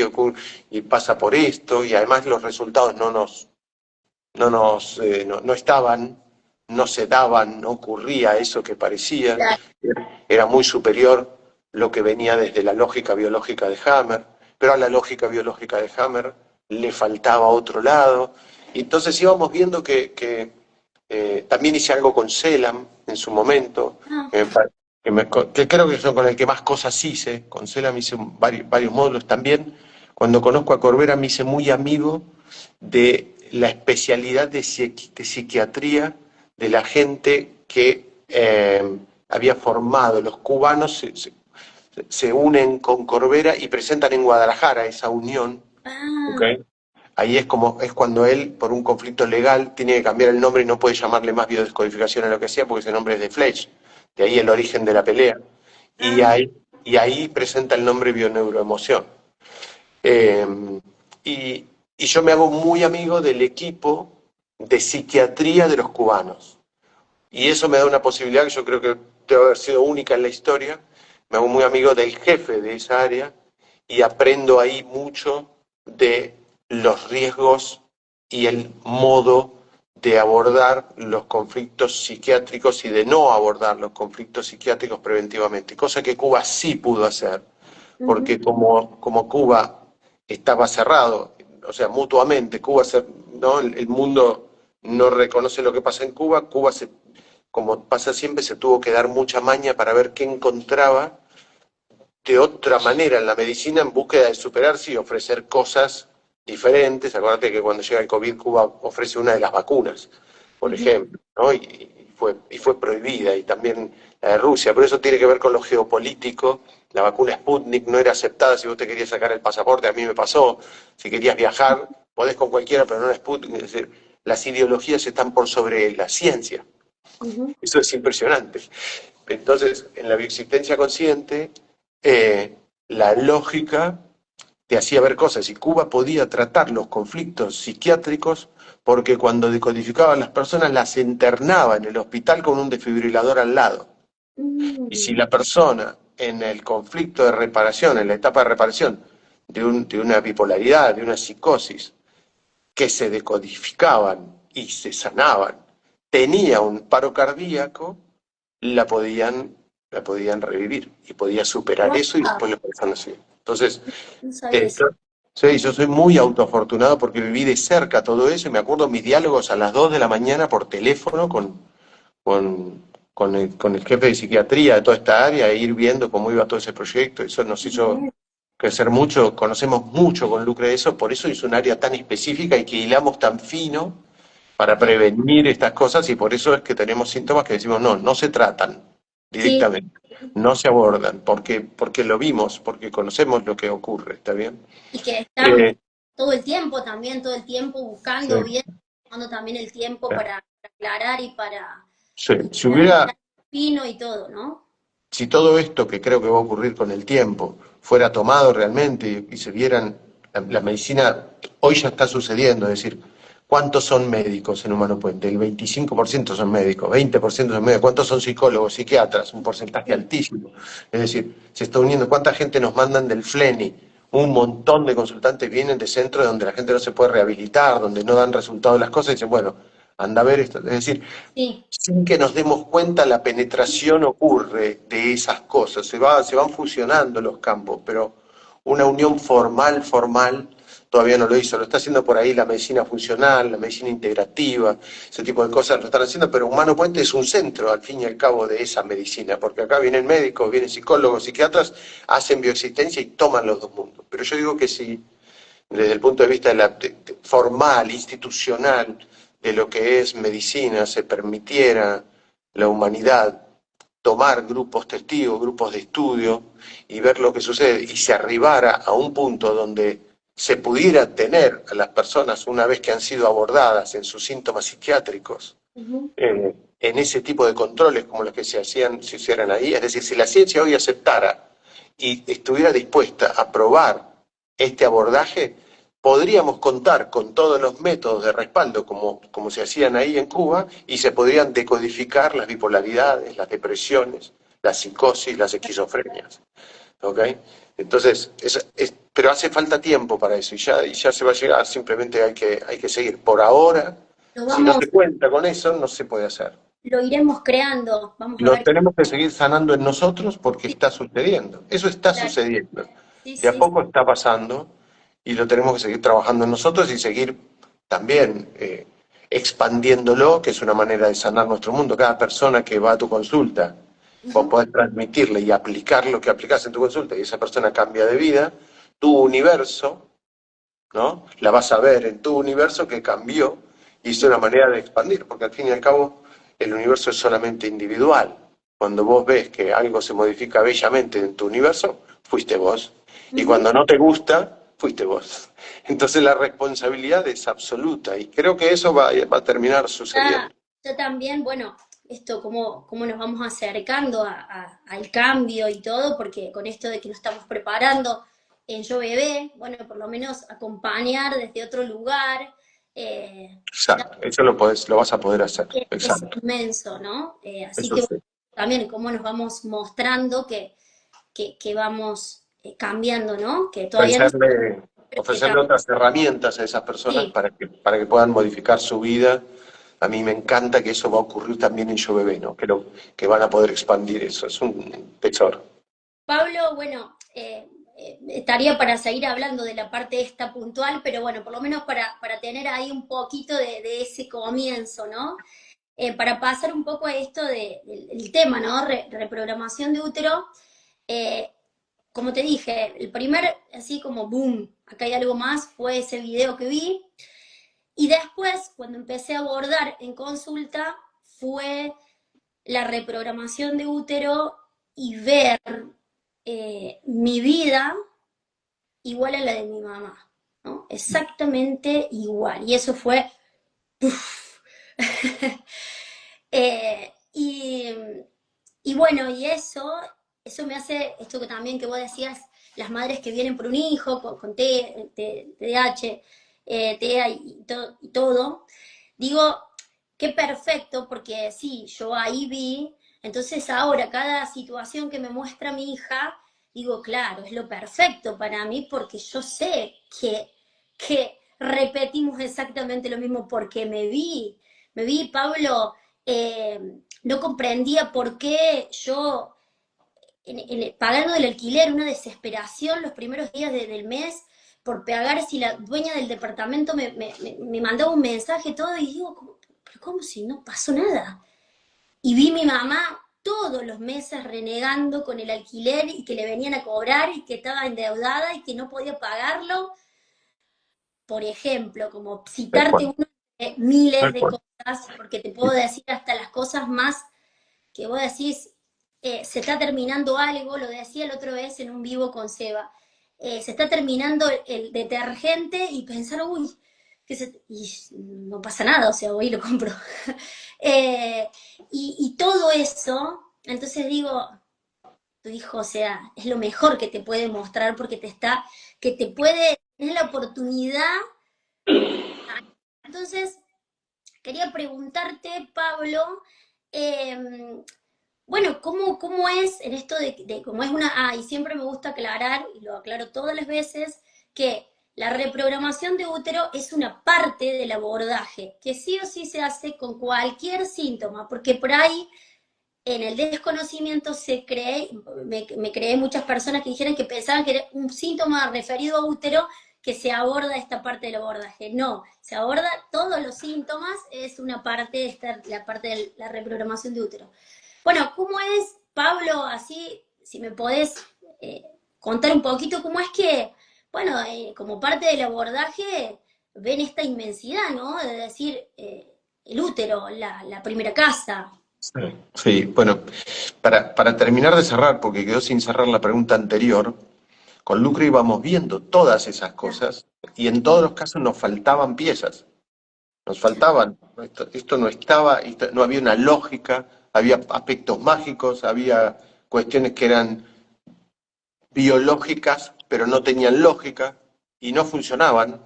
y pasa por esto y además los resultados no estaban, no se daban, no ocurría eso que parecía, claro, era muy superior lo que venía desde la lógica biológica de Hammer, pero a la lógica biológica de Hammer le faltaba otro lado, y entonces íbamos viendo que también hice algo con Selam en su momento, ah, que creo que son con el que más cosas hice, con Selam hice varios módulos también. Cuando conozco a Corbera me hice muy amigo de la especialidad de psiquiatría de la gente que había formado. Los cubanos se unen con Corbera y presentan en Guadalajara esa unión. ah, ¿Okay? Ahí es cuando él, por un conflicto legal, tiene que cambiar el nombre y no puede llamarle más biodescodificación a lo que sea, porque ese nombre es de Fletch. De ahí el origen de la pelea. Y ah, ahí, y ahí presenta el nombre bioneuroemoción. Eh, y yo me hago muy amigo del equipo de psiquiatría de los cubanos. Y eso me da una posibilidad que yo creo que debe haber sido única en la historia. Me hago muy amigo del jefe de esa área y aprendo ahí mucho de los riesgos y el modo de abordar los conflictos psiquiátricos y de no abordar los conflictos psiquiátricos preventivamente, cosa que Cuba sí pudo hacer, ujú, porque como Cuba estaba cerrado, o sea, mutuamente, ¿no? El mundo no reconoce lo que pasa en Cuba, como pasa siempre, se tuvo que dar mucha maña para ver qué encontraba de otra manera en la medicina en búsqueda de superarse y ofrecer cosas diferentes. Acuérdate que cuando llega el COVID, Cuba ofrece una de las vacunas, por ujú, ejemplo, ¿no? Y fue prohibida, y también la de Rusia. Pero eso tiene que ver con lo geopolítico. La vacuna Sputnik no era aceptada si vos te querías sacar el pasaporte, a mí me pasó. Si querías viajar, podés con cualquiera, pero no la Sputnik. Es decir, las ideologías están por sobre la ciencia. ujú, Eso es impresionante. Entonces, en la bioexistencia consciente, la lógica te hacía ver cosas y Cuba podía tratar los conflictos psiquiátricos porque cuando decodificaba a las personas las internaba en el hospital con un desfibrilador al lado. Y si mm, la persona en el conflicto de reparación, en la etapa de reparación de una bipolaridad, de una psicosis, que se decodificaban y se sanaban, tenía un paro cardíaco, la podían revivir y podía superar Wow, eso y después la persona sí. Entonces, no sabía eso. esto, sí, yo soy muy autoafortunado porque viví de cerca todo eso y me acuerdo mis diálogos a las 2 de la mañana por teléfono con, con el jefe de psiquiatría de toda esta área e ir viendo cómo iba todo ese proyecto. Eso nos hizo crecer mucho, conocemos mucho con Lucre de eso, por eso es un área tan específica y que hilamos tan fino para Bien. prevenir estas cosas y por eso es que tenemos síntomas que decimos, no, no se tratan Sí, directamente, no se abordan, porque lo vimos, porque conocemos lo que ocurre, ¿está bien? y que están Eh, todo el tiempo también, todo el tiempo sí, buscando bien, tomando también el tiempo para aclarar sí. y Si para hubiera, mirar fino y todo, ¿no? si todo esto que creo que va a ocurrir con el tiempo fuera tomado realmente y se vieran, la medicina hoy ya está sucediendo, es decir, ¿cuántos son médicos en Humano Puente? El 25% son médicos, 20% son médicos, ¿cuántos son psicólogos, psiquiatras? Un porcentaje Sí, altísimo. Es decir, se está uniendo, ¿cuánta gente nos mandan del FLENI? Un montón de consultantes vienen de centros donde la gente no se puede rehabilitar, donde no dan resultado las cosas y dicen, bueno, anda a ver esto. Es decir, sí, sin que nos demos cuenta, la penetración ocurre de esas cosas, se van fusionando los campos, pero una unión formal, todavía no lo hizo, lo está haciendo por ahí la medicina funcional, la medicina integrativa, ese tipo de cosas lo están haciendo, pero Humano Puente es un centro, al fin y al cabo, de esa medicina, porque acá vienen médicos, vienen psicólogos, psiquiatras, hacen bioexistencia y toman los dos mundos. Pero yo digo que si desde el punto de vista formal, institucional, de lo que es medicina, se permitiera la humanidad tomar grupos testigos, grupos de estudio y ver lo que sucede y se arribara a un punto donde se pudiera tener a las personas una vez que han sido abordadas en sus síntomas psiquiátricos ujú, en ese tipo de controles como los que se hicieran ahí, es decir, si la ciencia hoy aceptara y estuviera dispuesta a probar este abordaje, podríamos contar con todos los métodos de respaldo como se hacían ahí en Cuba y se podrían decodificar las bipolaridades, las depresiones, la psicosis, las esquizofrenias. ¿Ok? Entonces, pero hace falta tiempo para eso y ya se va a llegar, simplemente hay que seguir. Por ahora, lo si no vamos, se cuenta con eso, no se puede hacer. lo iremos creando, vamos a Lo ver. tenemos que seguir sanando en nosotros porque Sí, está sucediendo. Eso está claro, sucediendo. sí, De a sí, poco está pasando y lo tenemos que seguir trabajando en nosotros y seguir también expandiéndolo, que es una manera de sanar nuestro mundo. Cada persona que va a tu consulta, vos ujú, podés transmitirle y aplicar lo que aplicás en tu consulta y esa persona cambia de vida, tu universo, ¿no? La vas a ver en tu universo que cambió y es una manera de expandir, porque al fin y al cabo el universo es solamente individual. Cuando vos ves que algo se modifica bellamente en tu universo, fuiste vos. Y ujú. cuando no te gusta, fuiste vos. Entonces la responsabilidad es absoluta y creo que eso va a terminar Ya, sucediendo. yo también, bueno, esto, cómo nos vamos acercando al cambio y todo, porque con esto de que nos estamos preparando en Yo Bebé, bueno, por lo menos acompañar desde otro lugar, Exacto, eso lo vas a poder hacer. es Exacto. inmenso, ¿no? Así Eso que sí. bueno, también cómo nos vamos mostrando que vamos cambiando, ¿no? Que todavía no, pero que Ofrecerle otras herramientas a esas personas sí, para que puedan modificar su vida. A mí me encanta que eso va a ocurrir también en Yo Bebé, ¿no? Creo que van a poder expandir eso. Es un tesoro. Pablo, bueno, estaría para seguir hablando de la parte esta puntual, pero bueno, por lo menos para tener ahí un poquito de ese comienzo, ¿no? Para pasar un poco a esto del el tema, ¿no? Reprogramación de útero. eh, Como te dije, el primer, así como boom, acá hay algo más, fue ese video que vi. Y después, cuando empecé a abordar en consulta, fue la reprogramación de útero y ver mi vida igual a la de mi mamá, ¿no? Exactamente igual. Y eso fue... y, y bueno, y eso me hace, esto que también que vos decías, las madres que vienen por un hijo con TDAH, TEA y todo, digo, qué perfecto, porque sí, yo ahí vi, entonces ahora cada situación que me muestra mi hija, digo, claro, es lo perfecto para mí porque yo sé que repetimos exactamente lo mismo porque me vi, Pablo, no comprendía por qué yo, pagando el alquiler, una desesperación los primeros días del mes por pagar, si la dueña del departamento me mandaba un mensaje todo y digo, pero ¿cómo si no pasó nada? Y vi mi mamá todos los meses renegando con el alquiler y que le venían a cobrar y que estaba endeudada y que no podía pagarlo. Por ejemplo, como Tal citarte cual, uno de miles tal de cual. cosas, porque te puedo decir hasta las cosas más que vos decís, se está terminando algo, lo decía la otra vez en un vivo con Seba, se está terminando el detergente y pensar, uy, y no pasa nada, o sea, voy y lo compro. eh, y todo eso, entonces digo, tu hijo, o sea, es lo mejor que te puede mostrar porque que te puede, tener la oportunidad. Entonces, quería preguntarte, Pablo, eh, bueno, ¿cómo es en esto cómo es y siempre me gusta aclarar, y lo aclaro todas las veces, que la reprogramación de útero es una parte del abordaje, que sí o sí se hace con cualquier síntoma, porque por ahí en el desconocimiento me creé muchas personas que dijeron que pensaban que era un síntoma referido a útero que se aborda esta parte del abordaje. No, se aborda todos los síntomas, es una parte de la parte de la reprogramación de útero. Bueno, ¿cómo es, Pablo, así, si me podés contar un poquito cómo es que, bueno, como parte del abordaje, ven esta inmensidad, ¿no? De decir, el útero, la primera casa. Sí, sí, bueno, para terminar de cerrar, porque quedó sin cerrar la pregunta anterior, con Lucre íbamos viendo todas esas cosas y en todos los casos nos faltaban piezas, nos faltaban, esto no estaba, no había una lógica, había aspectos mágicos, había cuestiones que eran biológicas, pero no tenían lógica y no funcionaban.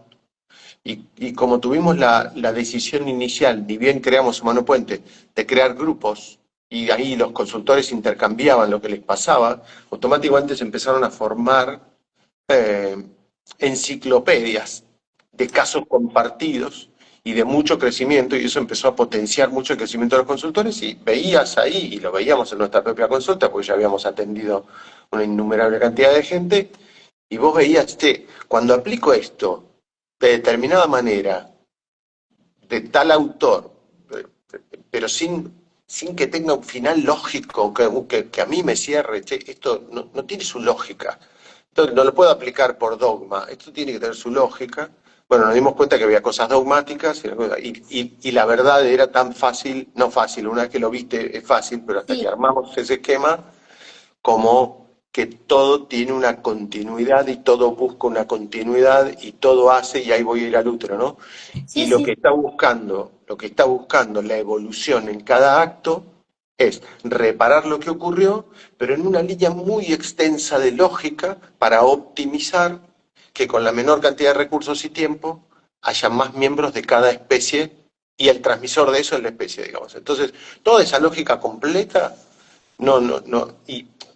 Y como tuvimos la decisión inicial, ni bien creamos Humano Puente, de crear grupos, y ahí los consultores intercambiaban lo que les pasaba, automáticamente se empezaron a formar eh, enciclopedias de casos compartidos y de mucho crecimiento, y eso empezó a potenciar mucho el crecimiento de los consultores, y veías ahí, y lo veíamos en nuestra propia consulta, porque ya habíamos atendido una innumerable cantidad de gente, y vos veías, cuando aplico esto de determinada manera, de tal autor, pero sin que tenga un final lógico, que a mí me cierre, esto no tiene su lógica. Entonces, no lo puedo aplicar por dogma, esto tiene que tener su lógica. Bueno, nos dimos cuenta que había cosas dogmáticas y la verdad era tan fácil, no fácil, una vez que lo viste es fácil, pero hasta que Sí, armamos ese esquema, como que todo tiene una continuidad y todo busca una continuidad y todo hace, y ahí voy a ir al útero, ¿no? Y sí, sí. lo que está buscando la evolución en cada acto es reparar lo que ocurrió, pero en una línea muy extensa de lógica para optimizar que con la menor cantidad de recursos y tiempo haya más miembros de cada especie y el transmisor de eso es la especie, digamos. Entonces, toda esa lógica completa,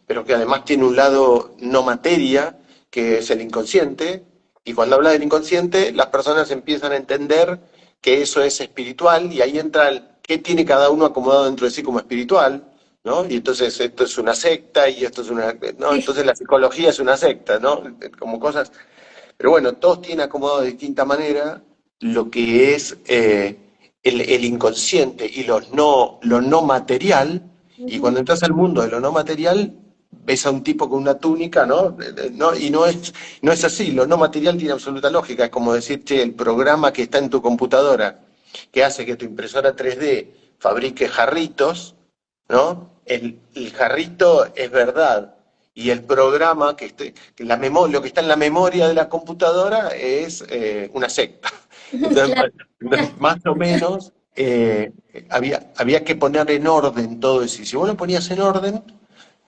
pero que además tiene un lado no materia, que es el inconsciente, y cuando habla del inconsciente, las personas empiezan a entender que eso es espiritual, y ahí entra qué tiene cada uno acomodado dentro de sí como espiritual, ¿no? Y entonces esto es una secta, y esto es una, ¿no? Sí. Entonces la psicología es una secta, ¿no? Como cosas. Pero bueno, todos tienen acomodado de distinta manera lo que es el inconsciente y lo no material, y Ujú. cuando entras al mundo de lo no material, ves a un tipo con una túnica, ¿no? Y no es así, lo no material tiene absoluta lógica, es como decir, che, el programa que está en tu computadora, que hace que tu impresora 3D fabrique jarritos, ¿no? El jarrito es verdad, y el programa lo que está en la memoria de la computadora es una secta. Claro. Entonces, más o menos había que poner en orden todo eso. Y si vos lo ponías en orden,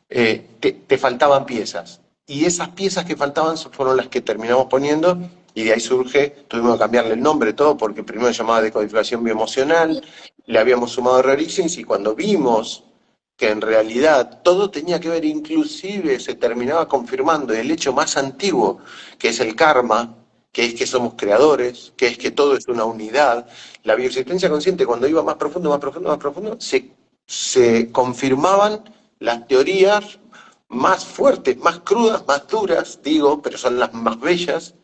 te faltaban piezas. Y esas piezas que faltaban fueron las que terminamos poniendo, y de ahí tuvimos que cambiarle el nombre todo, porque primero se llamaba decodificación bioemocional, le habíamos sumado reorixins, y cuando vimos que en realidad todo tenía que ver, inclusive se terminaba confirmando el hecho más antiguo, que es el karma, que es que somos creadores, que es que todo es una unidad. La bioexistencia consciente, cuando iba más profundo, más profundo, más profundo, se confirmaban las teorías más fuertes, más crudas, más duras, digo, pero son las más bellas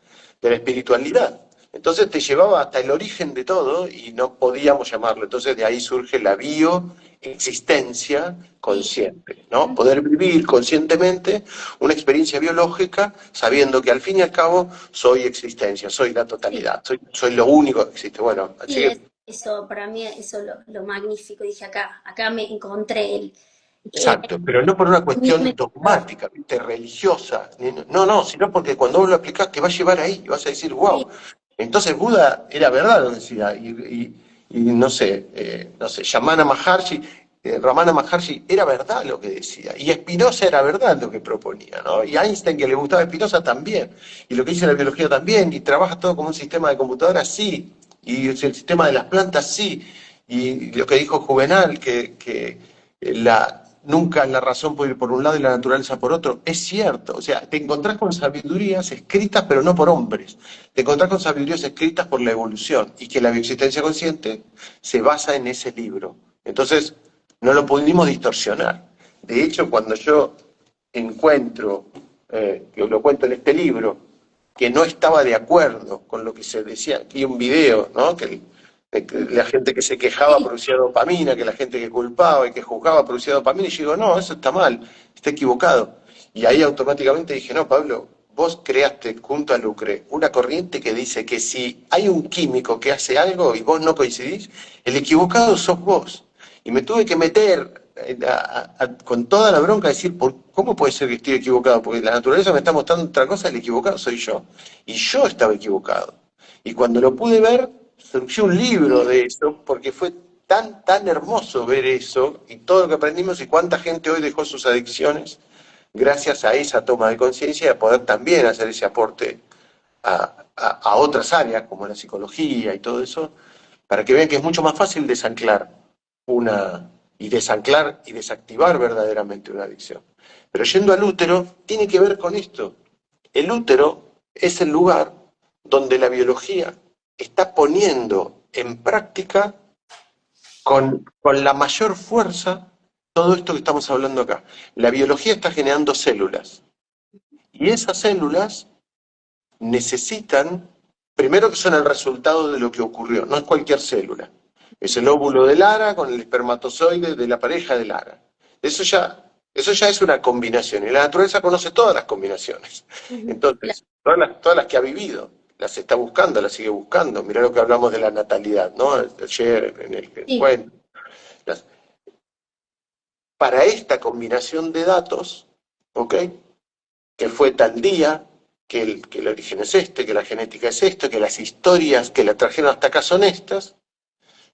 de la espiritualidad. Entonces te llevaba hasta el origen de todo y no podíamos llamarlo. Entonces de ahí surge la bioexistencia Sí. consciente, ¿no? Poder vivir conscientemente una experiencia biológica sabiendo que al fin y al cabo soy existencia, soy la Sí, totalidad, soy lo único que existe. Bueno, así sí, que eso, para mí, eso lo magnífico. Dije acá me encontré el, exacto, pero no por una mi cuestión método. dogmática, ¿viste? Religiosa. No, no, sino porque cuando vos lo aplicás te va a llevar ahí, y vas a decir, Sí, wow. Entonces Buda era verdad, lo decía, y no sé, Ramana Maharshi era verdad lo que decía, y Spinoza era verdad lo que proponía, ¿no? Y Einstein, que le gustaba Spinoza, también, y lo que dice la biología también, y trabaja todo como un sistema de computadora, sí, y el sistema de las plantas, sí, y lo que dijo Juvenal, que nunca la razón puede ir por un lado y la naturaleza por otro. Es cierto, o sea, te encontrás con sabidurías escritas pero no por hombres, te encontrás con sabidurías escritas por la evolución y que la bioexistencia consciente se basa en ese libro. Entonces, no lo pudimos distorsionar. De hecho, cuando yo encuentro, que lo cuento en este libro, que no estaba de acuerdo con lo que se decía, aquí un video, ¿no? Que la gente que se quejaba sí, producía dopamina, que la gente que culpaba y que juzgaba producía dopamina, y yo digo, no, eso está mal, está equivocado. Y ahí automáticamente dije, no, Pablo, vos creaste junto a Lucre una corriente que dice que si hay un químico que hace algo y vos no coincidís, el equivocado sos vos. Y me tuve que meter con toda la bronca a decir, ¿cómo puede ser que estoy equivocado? Porque la naturaleza me está mostrando otra cosa, el equivocado soy yo. Y yo estaba equivocado. Y cuando lo pude ver, surgió un libro sí, de eso, porque fue tan hermoso ver eso y todo lo que aprendimos y cuánta gente hoy dejó sus adicciones gracias a esa toma de conciencia y a poder también hacer ese aporte a otras áreas como la psicología y todo eso, para que vean que es mucho más fácil desanclar una y desanclar y desactivar verdaderamente una adicción. Pero yendo al útero, tiene que ver con esto. El útero es el lugar donde la biología está poniendo en práctica con la mayor fuerza todo esto que estamos hablando acá. La biología está generando células y esas células necesitan, primero que son el resultado de lo que ocurrió, no es cualquier célula. Es el óvulo de Lara con el espermatozoide de la pareja de Lara. Eso ya es una combinación, y la naturaleza conoce todas las combinaciones. ujú, claro, Entonces, todas las que ha vivido, las está buscando, las sigue buscando. Mirá lo que hablamos de la natalidad, ¿no? Ayer en el sí, cuento. Las- para esta combinación de datos, ¿ok? Que fue tal día, que el origen es este, que la genética es esto, que las historias que la trajeron hasta acá son estas,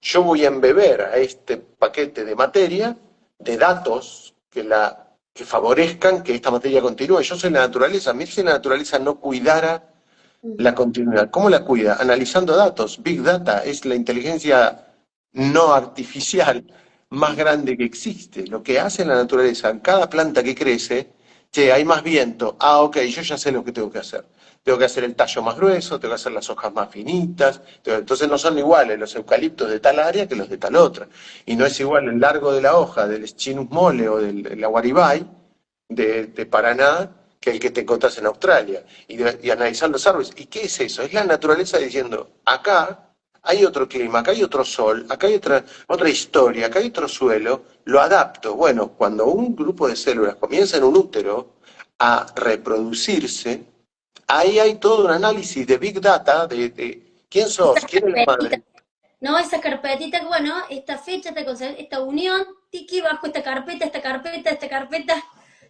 yo voy a embeber a este paquete de materia, de datos que favorezcan que esta materia continúe. Yo soy la naturaleza, a mí si la naturaleza no cuidara ujú, la continuidad, ¿cómo la cuida? Analizando datos. Big Data es la inteligencia no artificial más grande que existe. Lo que hace la naturaleza en cada planta que crece, che, hay más viento. Ah, ok, yo ya sé lo que tengo que hacer. Tengo que hacer el tallo más grueso, tengo que hacer las hojas más finitas. Entonces no son iguales los eucaliptos de tal área que los de tal otra. Y no es igual el largo de la hoja del Schinus mole o del aguaribay de Paraná que el que te encontrás en Australia y analizar los árboles. ¿Y qué es eso? Es la naturaleza diciendo, acá hay otro clima, acá hay otro sol, acá hay otra historia, acá hay otro suelo, lo adapto. Bueno, cuando un grupo de células comienza en un útero a reproducirse, ahí hay todo un análisis de Big Data, de quién esa sos, quién es la carpetita, madre. ¿no? Esa carpetita, que, bueno, esta fecha, esta unión, tiki, bajo esta carpeta, esta carpeta,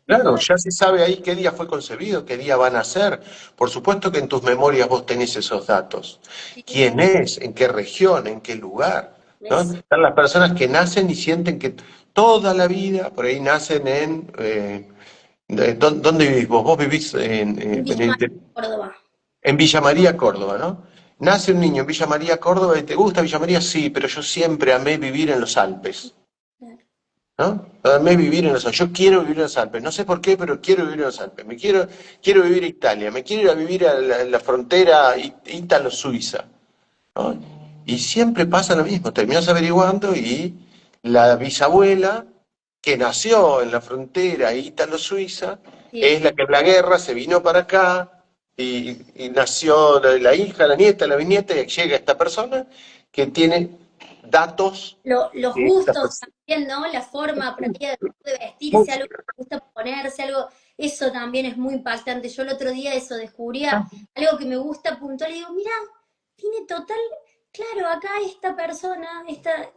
¿no? Claro, ya se sabe ahí qué día fue concebido, qué día van a ser. Por supuesto que en tus memorias vos tenés esos datos. Sí, ¿Quién es? ¿En qué región? ¿En qué lugar? ¿No? eso. Están las personas que nacen y sienten que toda la vida, por ahí nacen ¿dónde vivís vos? Vos vivís En Villa María, Córdoba. en Villa María, Córdoba, ¿no? Nace un niño en Villa María, Córdoba, y te gusta Villa María, sí, pero yo siempre amé vivir en los Alpes. Claro. ¿no? Dame vivir en los Alpes. Yo quiero vivir en los Alpes. No sé por qué, pero quiero vivir en los Alpes. Quiero vivir en Italia. Me quiero ir a vivir a la frontera ítalo-suiza, ¿no? Y siempre pasa lo mismo. Terminas averiguando y la bisabuela que nació en la frontera ítalo-suiza Sí. es la que en la guerra se vino para acá y nació la hija, la nieta, la bisnieta y llega esta persona que tiene datos Los de esta gustos persona. también, ¿no? La forma por ahí de vestirse, algo que le gusta ponerse, algo, eso también es muy impactante. Yo el otro día eso descubría algo que me gusta puntual y digo, mira, tiene total, claro, acá esta persona,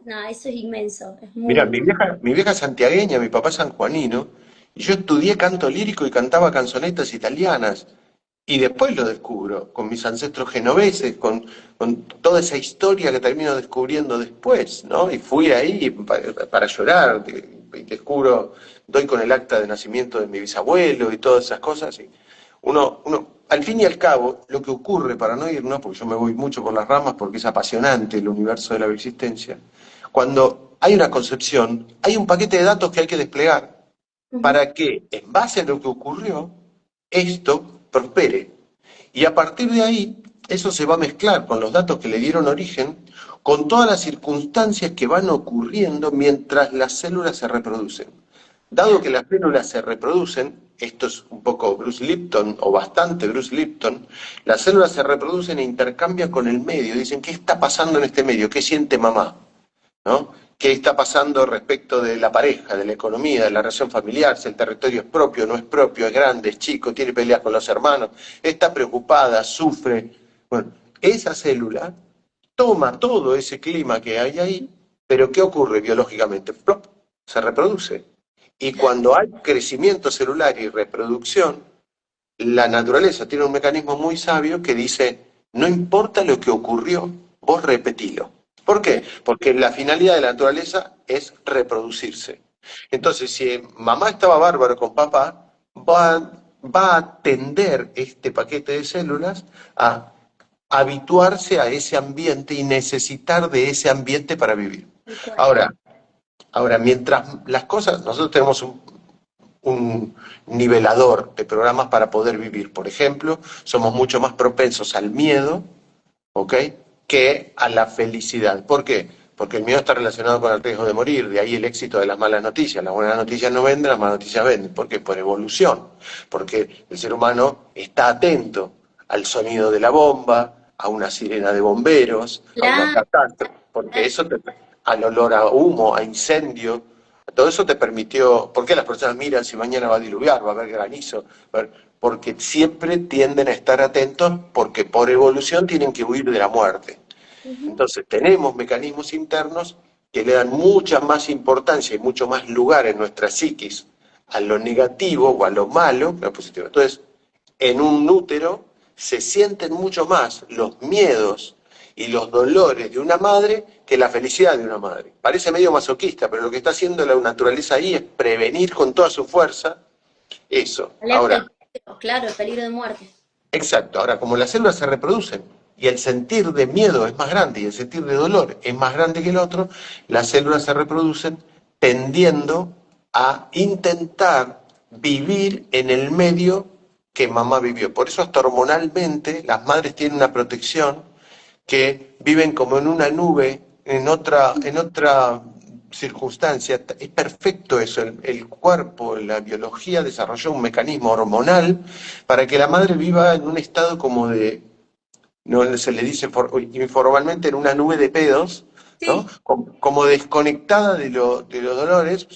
no, eso es inmenso, es Mira, muy, mi vieja es santiagueña, mi papá es sanjuanino, y yo estudié canto lírico y cantaba canzonetas italianas. Y después lo descubro, con mis ancestros genoveses, con toda esa historia que termino descubriendo después, ¿no? Y fui ahí para llorar, y descubro, doy con el acta de nacimiento de mi bisabuelo y todas esas cosas. Y al fin y al cabo, lo que ocurre, para no irnos, porque yo me voy mucho por las ramas, porque es apasionante el universo de la existencia, cuando hay una concepción, hay un paquete de datos que hay que desplegar ujú, para que, en base a lo que ocurrió, esto prospere. Y a partir de ahí, eso se va a mezclar con los datos que le dieron origen, con todas las circunstancias que van ocurriendo mientras las células se reproducen. Dado claro, que las células se reproducen, esto es un poco Bruce Lipton, o bastante Bruce Lipton, las células se reproducen e intercambian con el medio. Dicen, ¿qué está pasando en este medio? ¿Qué siente mamá? ¿No? ¿Qué está pasando respecto de la pareja, de la economía, de la relación familiar? Si el territorio es propio, no es propio, es grande, es chico, tiene peleas con los hermanos, está preocupada, sufre. Bueno, esa célula toma todo ese clima que hay ahí, pero ¿qué ocurre biológicamente? ¡Plop! Se reproduce. Y claro, cuando hay crecimiento celular y reproducción, la naturaleza tiene un mecanismo muy sabio que dice, no importa lo que ocurrió, vos repetilo. ¿Por qué? Porque la finalidad de la naturaleza es reproducirse. Entonces, si mamá estaba bárbaro con papá, va a tender este paquete de células a habituarse a ese ambiente y necesitar de ese ambiente para vivir. tal cual. Ahora, mientras las cosas, nosotros tenemos un nivelador de programas para poder vivir. Por ejemplo, somos mucho más propensos al miedo, ¿ok? Que a la felicidad. ¿Por qué? Porque el miedo está relacionado con el riesgo de morir, de ahí el éxito de las malas noticias. Las buenas noticias no venden, las malas noticias venden. ¿Por qué? Por evolución. Porque el ser humano está atento al sonido de la bomba, a una sirena de bomberos, a una Claro, catástrofe, porque eso al olor a humo, a incendio, todo eso te permitió. ¿Por qué las personas miran si mañana va a diluviar, va a haber granizo? Porque siempre tienden a estar atentos porque por evolución tienen que huir de la muerte. ujú, Entonces tenemos mecanismos internos que le dan mucha más importancia y mucho más lugar en nuestra psiquis a lo negativo o a lo malo que a lo positivo. Entonces, en un útero se sienten mucho más los miedos y los dolores de una madre que la felicidad de una madre. Parece medio masoquista, pero lo que está haciendo la naturaleza ahí es prevenir con toda su fuerza eso. alerta Ahora, el peligro, claro, el peligro de muerte. exacto, ahora como las células se reproducen y el sentir de miedo es más grande y el sentir de dolor es más grande que el otro, las células se reproducen tendiendo a intentar vivir en el medio que mamá vivió. Por eso hasta hormonalmente las madres tienen una protección que viven como en una nube, en otra circunstancia. Es perfecto eso. El cuerpo, la biología desarrolló un mecanismo hormonal para que la madre viva en un estado como de, no se le dice informalmente, en una nube de pedos, ¿no? Sí. Como desconectada de los dolores.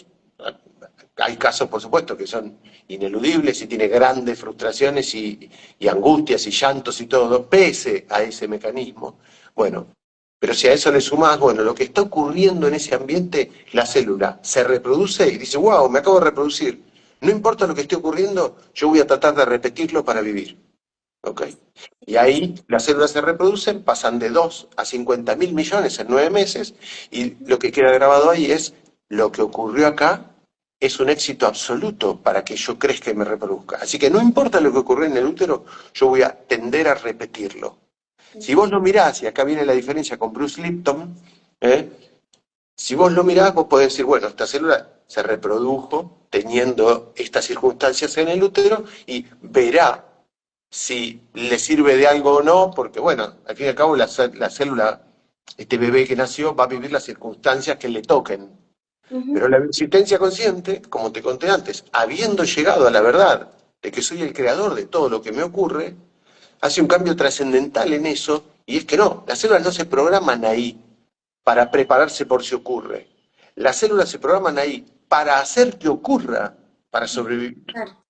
Hay casos, por supuesto, que son ineludibles y tiene grandes frustraciones y angustias y llantos y todo, pese a ese mecanismo. Bueno, pero si a eso le sumás, bueno, lo que está ocurriendo en ese ambiente, la célula se reproduce y dice, wow, me acabo de reproducir. No importa lo que esté ocurriendo, yo voy a tratar de repetirlo para vivir. ¿Ok? Y ahí las células se reproducen, pasan de 2 a 50.000 millones en 9 meses, y lo que queda grabado ahí es lo que ocurrió acá es un éxito absoluto para que yo crezca y me reproduzca. Así que no importa lo que ocurrió en el útero, yo voy a tender a repetirlo. Si vos lo mirás, y acá viene la diferencia con Bruce Lipton, ¿eh? Si vos lo mirás, vos podés decir, bueno, esta célula se reprodujo teniendo estas circunstancias en el útero y verá si le sirve de algo o no, porque bueno, al fin y al cabo la célula, este bebé que nació, va a vivir las circunstancias que le toquen. Pero Ujú. la existencia consciente, como te conté antes, habiendo llegado a la verdad de que soy el creador de todo lo que me ocurre, hace un cambio trascendental en eso, y es que no, las células no se programan ahí para prepararse por si ocurre. Las células se programan ahí para hacer que ocurra, para sobrevivir. Claro.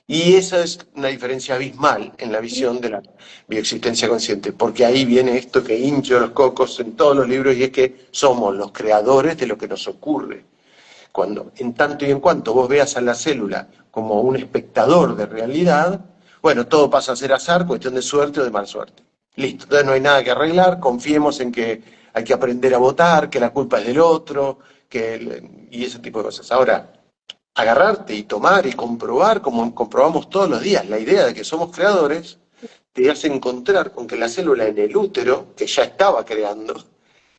Y esa es una diferencia abismal en la visión de la bioexistencia consciente, porque ahí viene esto que hincho los cocos en todos los libros, y es que somos los creadores de lo que nos ocurre. Cuando, en tanto y en cuanto vos veas a la célula como un espectador de realidad, bueno, todo pasa a ser azar, cuestión de suerte o de mala suerte. Listo, entonces no hay nada que arreglar, confiemos en que hay que aprender a votar, que la culpa es del otro, y ese tipo de cosas. Ahora, agarrarte y tomar y comprobar, como comprobamos todos los días, la idea de que somos creadores, te hace encontrar con que la célula en el útero, que ya estaba creando,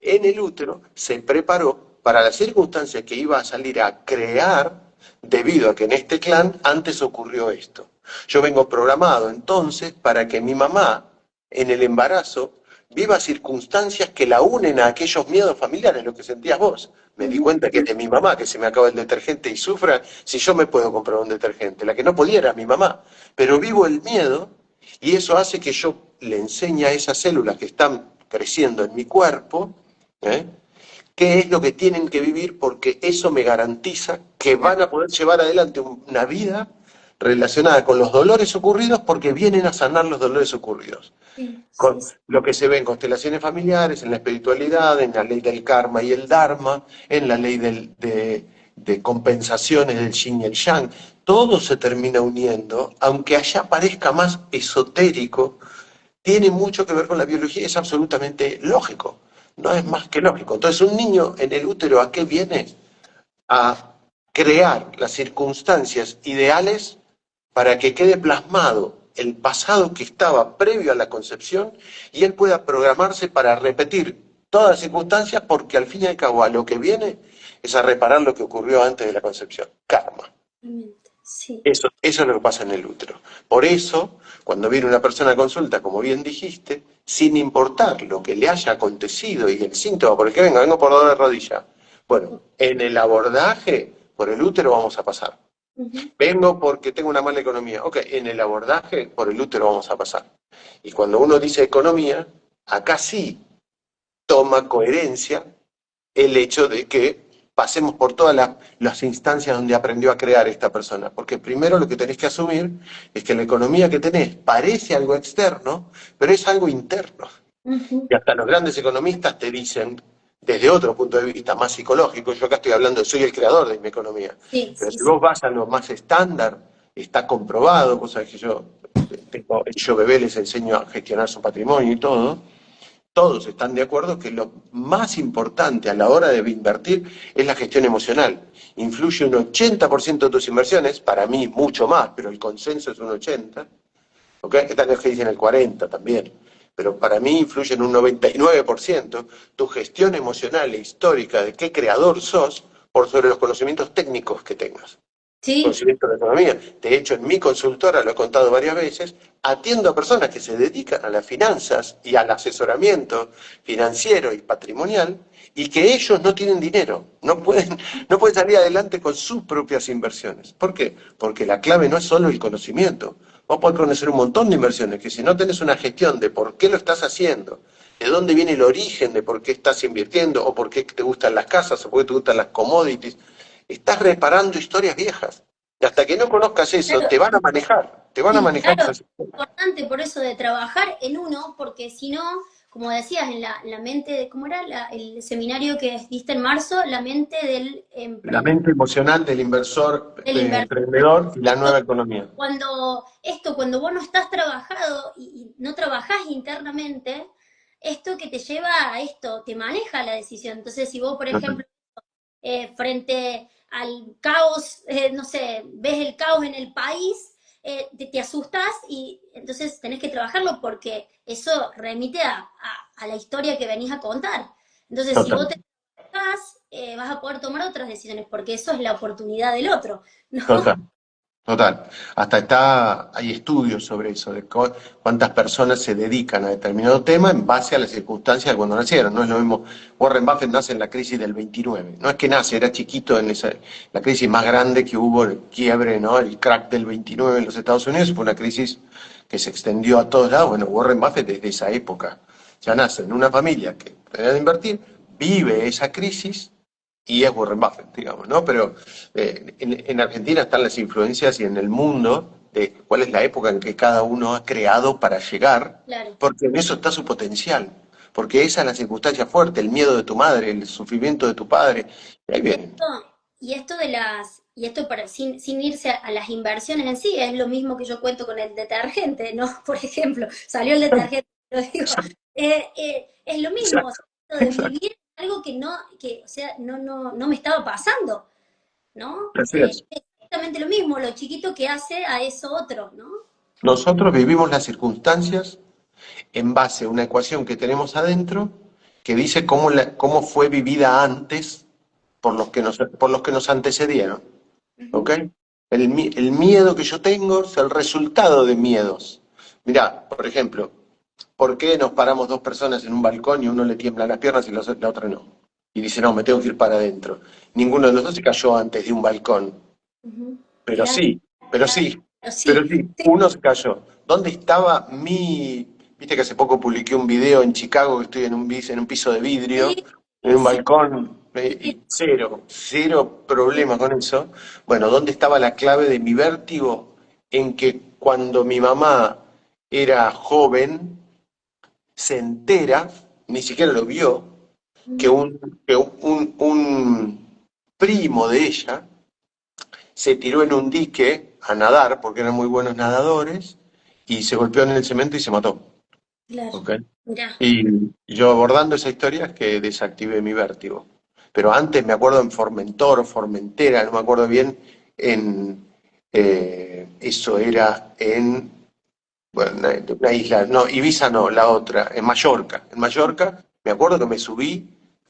en el útero se preparó para la circunstancia que iba a salir a crear debido a que en este clan antes ocurrió esto. Yo vengo programado entonces para que mi mamá en el embarazo viva circunstancias que la unen a aquellos miedos familiares, lo que sentías vos. Me di Ujú. cuenta que es de mi mamá, que se me acaba el detergente y sufra si yo me puedo comprar un detergente. La que no podía era mi mamá. Pero vivo el miedo y eso hace que yo le enseñe a esas células que están creciendo en mi cuerpo, ¿eh? qué es lo que tienen que vivir, porque eso me garantiza que Claro. van a poder llevar adelante una vida relacionada con los dolores ocurridos, porque vienen a sanar los dolores ocurridos. Sí, sí, Con sí. lo que se ve en constelaciones familiares, en la espiritualidad, en la ley del karma y el dharma, en la ley de compensaciones del yin y el yang, todo se termina uniendo, aunque allá parezca más esotérico, tiene mucho que ver con la biología y es absolutamente lógico, no es más que lógico. Entonces, un niño en el útero, ¿a qué viene? A crear las circunstancias ideales para que quede plasmado el pasado que estaba previo a la concepción y él pueda programarse para repetir todas las circunstancias, porque al fin y al cabo a lo que viene es a reparar lo que ocurrió antes de la concepción, karma. Totalmente. Sí. Eso es lo que pasa en el útero. Por eso, cuando viene una persona a consulta, como bien dijiste, sin importar lo que le haya acontecido y el síntoma por el que vengo por dolor de rodilla. Bueno, en el abordaje por el útero vamos a pasar. Ujú. Vengo porque tengo una mala economía. Ok, en el abordaje por el útero vamos a pasar. Y cuando uno dice economía, acá sí toma coherencia el hecho de que pasemos por todas las instancias donde aprendió a crear esta persona. Porque primero lo que tenés que asumir es que la economía que tenés parece algo externo, pero es algo interno. Ujú. Y hasta los grandes economistas te dicen, desde otro punto de vista más psicológico, yo acá estoy hablando, soy el creador de mi economía, Sí, pero sí, si sí. vos vas a lo más estándar, está comprobado, cosa que yo bebé les enseño a gestionar su patrimonio y todo, todos están de acuerdo que lo más importante a la hora de invertir es la gestión emocional. Influye un 80% de tus inversiones, para mí mucho más, pero el consenso es un 80%, ¿ok? Están los que dicen el 40% también, pero para mí influye en un 99% tu gestión emocional e histórica de qué creador sos por sobre los conocimientos técnicos que tengas, Sí, conocimiento de economía. De hecho, en mi consultora, lo he contado varias veces, atiendo a personas que se dedican a las finanzas y al asesoramiento financiero y patrimonial y que ellos no tienen dinero, no pueden salir adelante con sus propias inversiones. ¿Por qué? Porque la clave no es solo el conocimiento. Vos podés conocer un montón de inversiones que si no tenés una gestión de por qué lo estás haciendo, de dónde viene el origen de por qué estás invirtiendo, o por qué te gustan las casas, o por qué te gustan las commodities, estás reparando historias viejas. Y hasta que no conozcas eso, claro. te van a manejar, te van a Y manejar claro, esas es historias. importante por eso de trabajar en uno, porque si no, como decías, en la mente, ¿cómo era el seminario que diste en marzo? La mente del La mente emocional del inversor del inversor. emprendedor y la nueva economía. Cuando vos no estás trabajado y no trabajás internamente, esto que te lleva a esto, te maneja la decisión. Entonces, si vos, por ejemplo, frente al caos, no sé, ves el caos en el país, te asustas y entonces tenés que trabajarlo porque eso remite a la historia que venís a contar. Entonces, si vos Total. te enfocás vas a poder tomar otras decisiones, porque eso es la oportunidad del otro, ¿no? Total. Total. Hasta hay estudios sobre eso, de cuántas personas se dedican a determinado tema en base a las circunstancias de cuando nacieron. No es lo mismo. Warren Buffett nace en la crisis del 29. No es que nace, era chiquito en la crisis más grande que hubo, el quiebre, ¿no? El crack del 29 en los Estados Unidos, fue una crisis que se extendió a todos lados. Bueno, Warren Buffett desde esa época ya nace en una familia que tenía de invertir, vive esa crisis y es Warren Buffett, digamos, ¿no? Pero en Argentina están las influencias y en el mundo de cuál es la época en que cada uno ha creado para llegar, Claro. porque en eso está su potencial, porque esa es la circunstancia fuerte, el miedo de tu madre, el sufrimiento de tu padre, y ahí Y vienen. esto, y esto para, sin irse a las inversiones en sí, es lo mismo que yo cuento con el detergente, ¿no? Por ejemplo, salió el detergente, lo digo, es lo mismo, o sea, esto de Exacto. vivir algo que no, que, o sea, no me estaba pasando, ¿no? Así es. Es exactamente lo mismo, lo chiquito que hace a eso otro, ¿no? Nosotros vivimos las circunstancias en base a una ecuación que tenemos adentro que dice cómo fue vivida antes por los que nos antecedieron. Ujú. ¿Ok? El miedo que yo tengo es el resultado de miedos. Mirá, por ejemplo, ¿por qué nos paramos dos personas en un balcón y uno le tiembla las piernas y la otra no? Y dice, no, me tengo que ir para adentro. Ninguno de los dos se cayó antes de un balcón. Ujú. Pero Claro, sí, pero claro, sí, pero pero sí, sí, uno se cayó. ¿Dónde estaba mi... Viste que hace poco publiqué un video en Chicago que estoy en un piso de sí, vidrio, en sí, un sí, balcón, sí, y cero sí, problema con eso. Bueno, ¿dónde estaba la clave de mi vértigo? En que cuando mi mamá era joven, se entera, ni siquiera lo vio, que ujú, un primo de ella se tiró en un dique a nadar, porque eran muy buenos nadadores, y se golpeó en el cemento y se mató. claro, ¿Ok? mirá, Y yo abordando esa historia es que desactivé mi vértigo. Pero antes me acuerdo en Formentor o Formentera, no me acuerdo bien, eso era en bueno, una isla, no, Ibiza no, la otra, en Mallorca. En Mallorca me acuerdo que me subí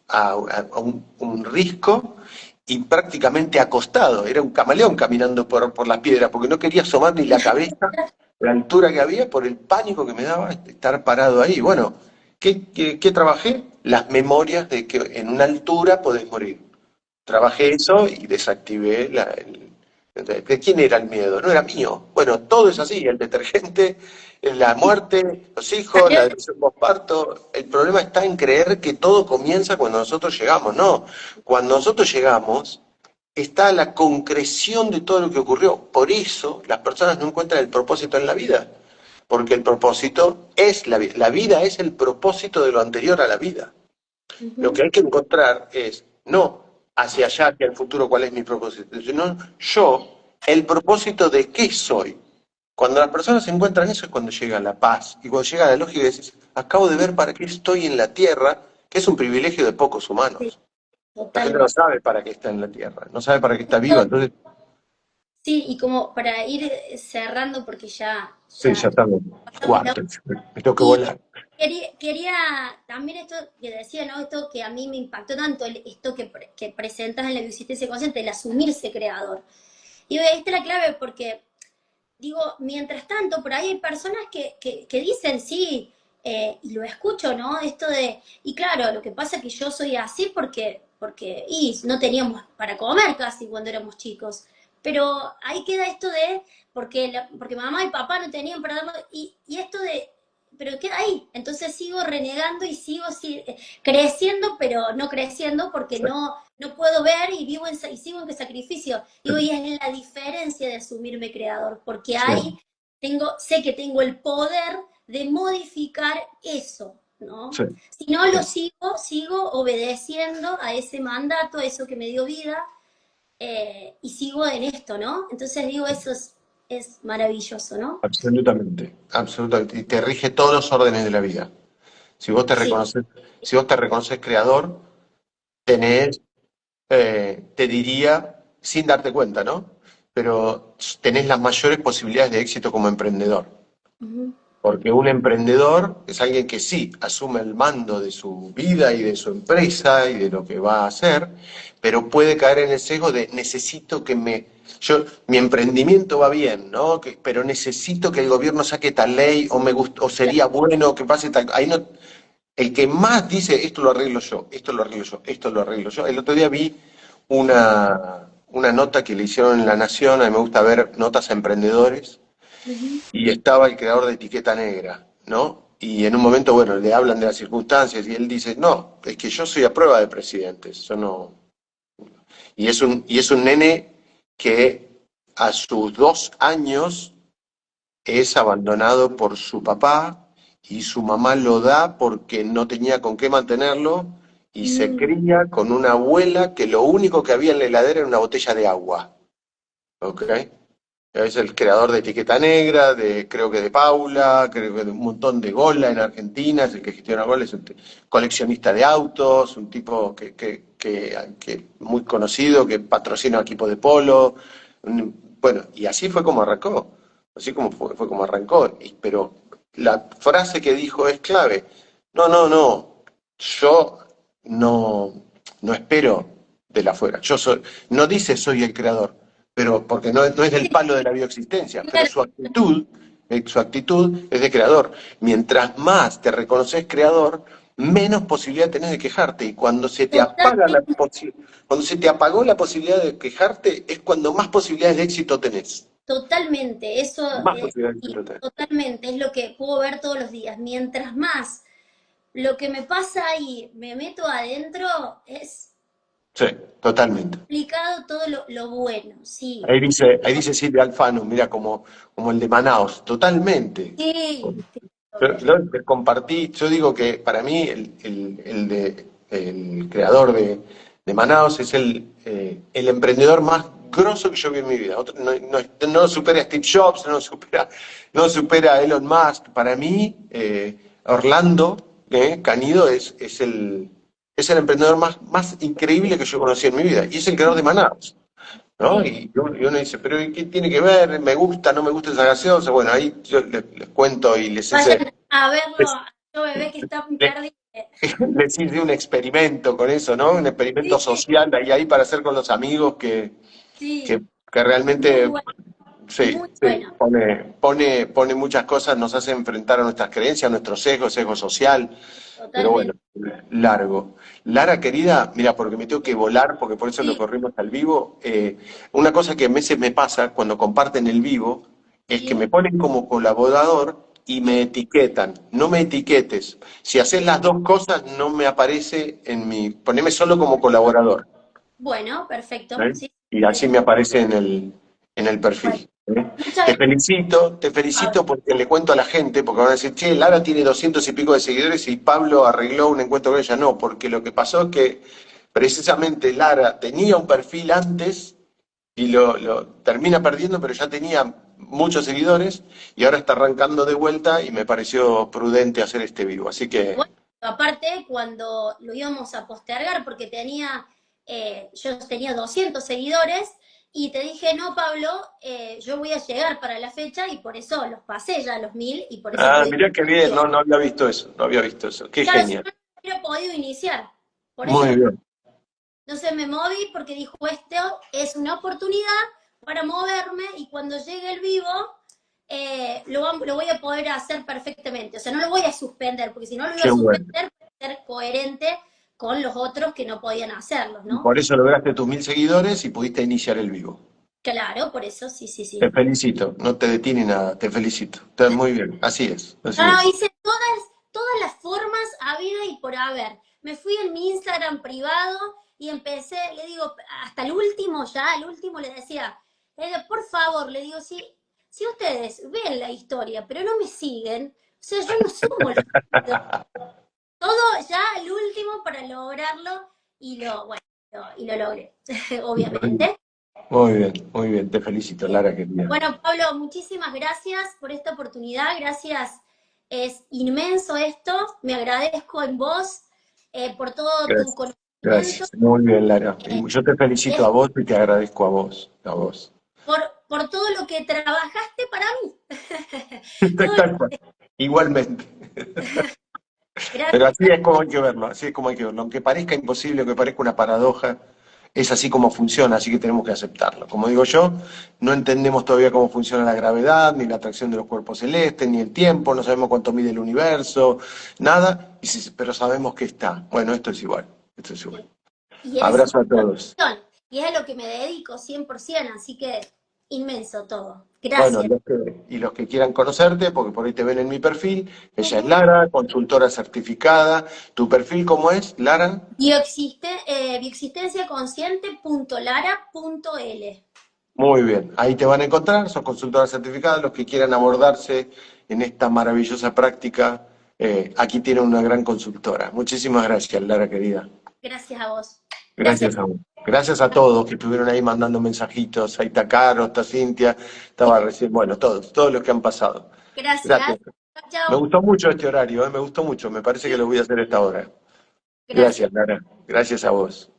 a un risco y prácticamente acostado, era un camaleón caminando por las piedras, porque no quería asomar ni la cabeza, la altura que había, por el pánico que me daba estar parado ahí. Bueno, ¿qué trabajé? Las memorias de que en una altura podés morir. Trabajé eso y desactivé ¿de quién era el miedo? No era mío. Bueno, todo es así, el detergente, la muerte, los hijos, la salió depresión postparto. El problema está en creer que todo comienza cuando nosotros llegamos. No, cuando nosotros llegamos está la concreción de todo lo que ocurrió. Por eso las personas no encuentran el propósito en la vida, porque el propósito es la vida. La vida es el propósito de lo anterior a la vida. Lo ujú, que hay que encontrar es, no hacia allá, hacia el futuro, cuál es mi propósito, sino yo, el propósito de qué soy. Cuando las personas encuentran eso es cuando llega la paz y cuando llega la lógica y dices, acabo de ver para qué estoy en la Tierra, que es un privilegio de pocos sí, humanos. La gente no totalmente. sabe para qué está en la Tierra, no sabe para qué está viva, entonces, Sí, y como para ir cerrando, porque sí, ya estamos pasamos la... cuarto, me tengo que Y volar. quería también esto que decía, ¿no? Esto que a mí me impactó tanto, esto que presentas en la existencia consciente, el asumirse creador. Y esta es la clave porque digo, mientras tanto, por ahí hay personas que dicen sí, y lo escucho, ¿no? Esto de, y claro, lo que pasa es que yo soy así y no teníamos para comer casi cuando éramos chicos. Pero ahí queda esto de, porque mamá y papá no tenían para darlo, y esto de, pero queda ahí. Entonces sigo renegando y sigo creciendo, pero no creciendo porque Sí, no puedo ver y vivo y sigo en qué sacrificio. Digo, y es la diferencia de asumirme creador, porque sí, ahí sé que tengo el poder de modificar eso, ¿no? sí, Si no sí. lo sigo obedeciendo a ese mandato, a eso que me dio vida, y sigo en esto, ¿no? Entonces digo, eso es maravilloso, ¿no? Absolutamente, absolutamente. Y te rige todos los órdenes de la vida. Si vos te Sí, reconoces, si vos te reconoces creador, tenés, te diría, sin darte cuenta, ¿no? Pero tenés las mayores posibilidades de éxito como emprendedor. ujú, Porque un emprendedor es alguien que sí asume el mando de su vida y de su empresa y de lo que va a hacer, pero puede caer en el sesgo de necesito que mi emprendimiento va bien, ¿no? Pero necesito que el gobierno saque tal ley o o sería bueno que pase tal. Ahí no, el que más dice esto lo arreglo yo, esto lo arreglo yo, esto lo arreglo yo. El otro día vi una nota que le hicieron en La Nación, a mí me gusta ver notas a emprendedores Ujú. y estaba el creador de Etiqueta Negra, ¿no? Y en un momento, bueno, le hablan de las circunstancias y él dice, no, es que yo soy a prueba de presidentes, yo no... Y es un nene que a sus 2 años es abandonado por su papá y su mamá lo da porque no tenía con qué mantenerlo y se Mm, cría con una abuela que lo único que había en la heladera era una botella de agua, ¿ok? Es el creador de Etiqueta Negra, creo que de Paula, creo que de un montón de Gola en Argentina, es el que gestiona Gola, es un coleccionista de autos, un tipo que muy conocido, que patrocina equipos de polo. Bueno, y así fue como arrancó, así como fue como arrancó. Pero la frase que dijo es clave. No, no, no, yo no, no espero de la afuera. No dice soy el creador, pero porque no es del palo de la bioexistencia, pero claro, su actitud es de creador. Mientras más te reconoces creador, menos posibilidad tenés de quejarte. Y totalmente, cuando se te apagó la posibilidad de quejarte, es cuando más posibilidades de éxito tenés. totalmente, eso Más posibilidades de sí, éxito tenés. totalmente, es lo que puedo ver todos los días. Mientras más lo que me pasa y me meto adentro es Sí, totalmente. explicado todo lo bueno, sí. Ahí dice Silvia Alfano, mira, como el de Manaos, totalmente. Sí, sí, Yo, obvio. yo compartí, yo digo que para mí el creador de Manaos es el emprendedor más grosso que yo vi en mi vida. No supera a Steve Jobs, no supera a Elon Musk. Para mí, Orlando Canido es el emprendedor más increíble que yo conocí en mi vida. Y es el creador de Manaos. ¿No? Sí. Y uno dice, pero ¿y qué tiene que ver? ¿Me gusta, no me gusta esa gaseosa? Bueno, ahí yo les cuento y Vayan a verlo, les, yo bebé que está les- imperdible. les hice un experimento con eso, ¿no? Un experimento Sí, social ahí para hacer con los amigos que, sí, que muy realmente, bueno, sí, muy sí, bueno. pone muchas cosas, nos hace enfrentar a nuestras creencias, a nuestros sesgo social. Pero bueno, Totalmente. largo. Lara, querida, mira, porque me tengo que volar, porque por eso lo Sí, corrimos al vivo. Una cosa que a veces me pasa cuando comparten el vivo es que me sí, ponen como colaborador y me sí. etiquetan. No me etiquetes. Si haces las dos cosas, no me aparece en mi. Poneme solo como colaborador. Bueno, perfecto. ¿Eh? Sí, Y sí, así sí. me aparece en el Bueno, perfil. ¿Eh? muchas Te gracias, felicito, te Pablo. felicito porque le cuento a la gente, porque van a decir, che, Lara tiene 200 y pico de seguidores y Pablo arregló un encuentro con ella. No, porque lo que pasó es que precisamente Lara tenía un perfil antes y lo termina perdiendo, pero ya tenía muchos seguidores y ahora está arrancando de vuelta y me pareció prudente hacer este vivo. Así que, Bueno, aparte, cuando lo íbamos a postergar, porque yo tenía 200 seguidores, y te dije, no, Pablo, yo voy a llegar para la fecha, y por eso los pasé ya a los 1000, y por eso pude. mirá qué bien, no había visto eso, no había visto eso. Qué Claro, si genial. no, no hubiera podido iniciar. Por eso Muy bien. entonces me moví, porque dijo, esto es una oportunidad para moverme, y cuando llegue el vivo, lo voy a poder hacer perfectamente. O sea, no lo voy a suspender, porque si no lo iba Qué a bueno. suspender, ser coherente con los otros que no podían hacerlos, Y ¿no? por eso lograste tus 1000 seguidores y pudiste iniciar el vivo. Claro, por eso, sí, sí, Te sí. felicito, no te detiene nada, te felicito. Estás muy bien, así es, No, así no, es. hice todas las formas habidas y por haber. Me fui en mi Instagram privado y empecé, le digo, hasta el último ya, el último le digo, por favor, le digo, si ustedes ven la historia, pero no me siguen, o sea, yo no sumo los videos. Todo ya el último para lograrlo, bueno, y lo logré, obviamente. Muy bien, te felicito, Lara, querida. Bueno, Pablo, muchísimas gracias por esta oportunidad. Gracias, es inmenso esto. Me agradezco en vos por todo tu Gracias, conocimiento, gracias. Muy bien, Lara. eh, Y yo te felicito es a vos y te agradezco a vos, a vos. por todo lo que trabajaste para mí. Todo Tal cual. Igualmente. Pero Gracias. así es como hay que verlo, así es como hay que verlo. Aunque parezca imposible, aunque parezca una paradoja, es así como funciona, así que tenemos que aceptarlo. Como digo yo, no entendemos todavía cómo funciona la gravedad, ni la atracción de los cuerpos celestes, ni el tiempo, no sabemos cuánto mide el universo, nada, pero sabemos que está. Bueno, esto es igual, esto es igual. Y en esa Abrazo a todos. y es a lo que me dedico 100%, así que inmenso todo. Bueno, Gracias. y los que quieran conocerte, porque por ahí te ven en mi perfil, ella es Ujú. Lara, consultora certificada. ¿Tu perfil cómo es, Lara? Bioexistenciaconsciente.lara.l. Muy bien, ahí te van a encontrar, son consultoras certificadas, los que quieran abordarse en esta maravillosa práctica, aquí tienen una gran consultora. Muchísimas gracias, Lara querida. Gracias a vos. Gracias. Gracias a vos. Gracias a todos que estuvieron ahí mandando mensajitos. Ahí está Caro, está Cintia, estaba recién, bueno, todos los que han pasado. Gracias. Gracias. Chao, Me chao. gustó mucho este horario, me gustó mucho, me parece que lo voy a hacer a esta hora. Gracias. Gracias, Lara. Gracias a vos.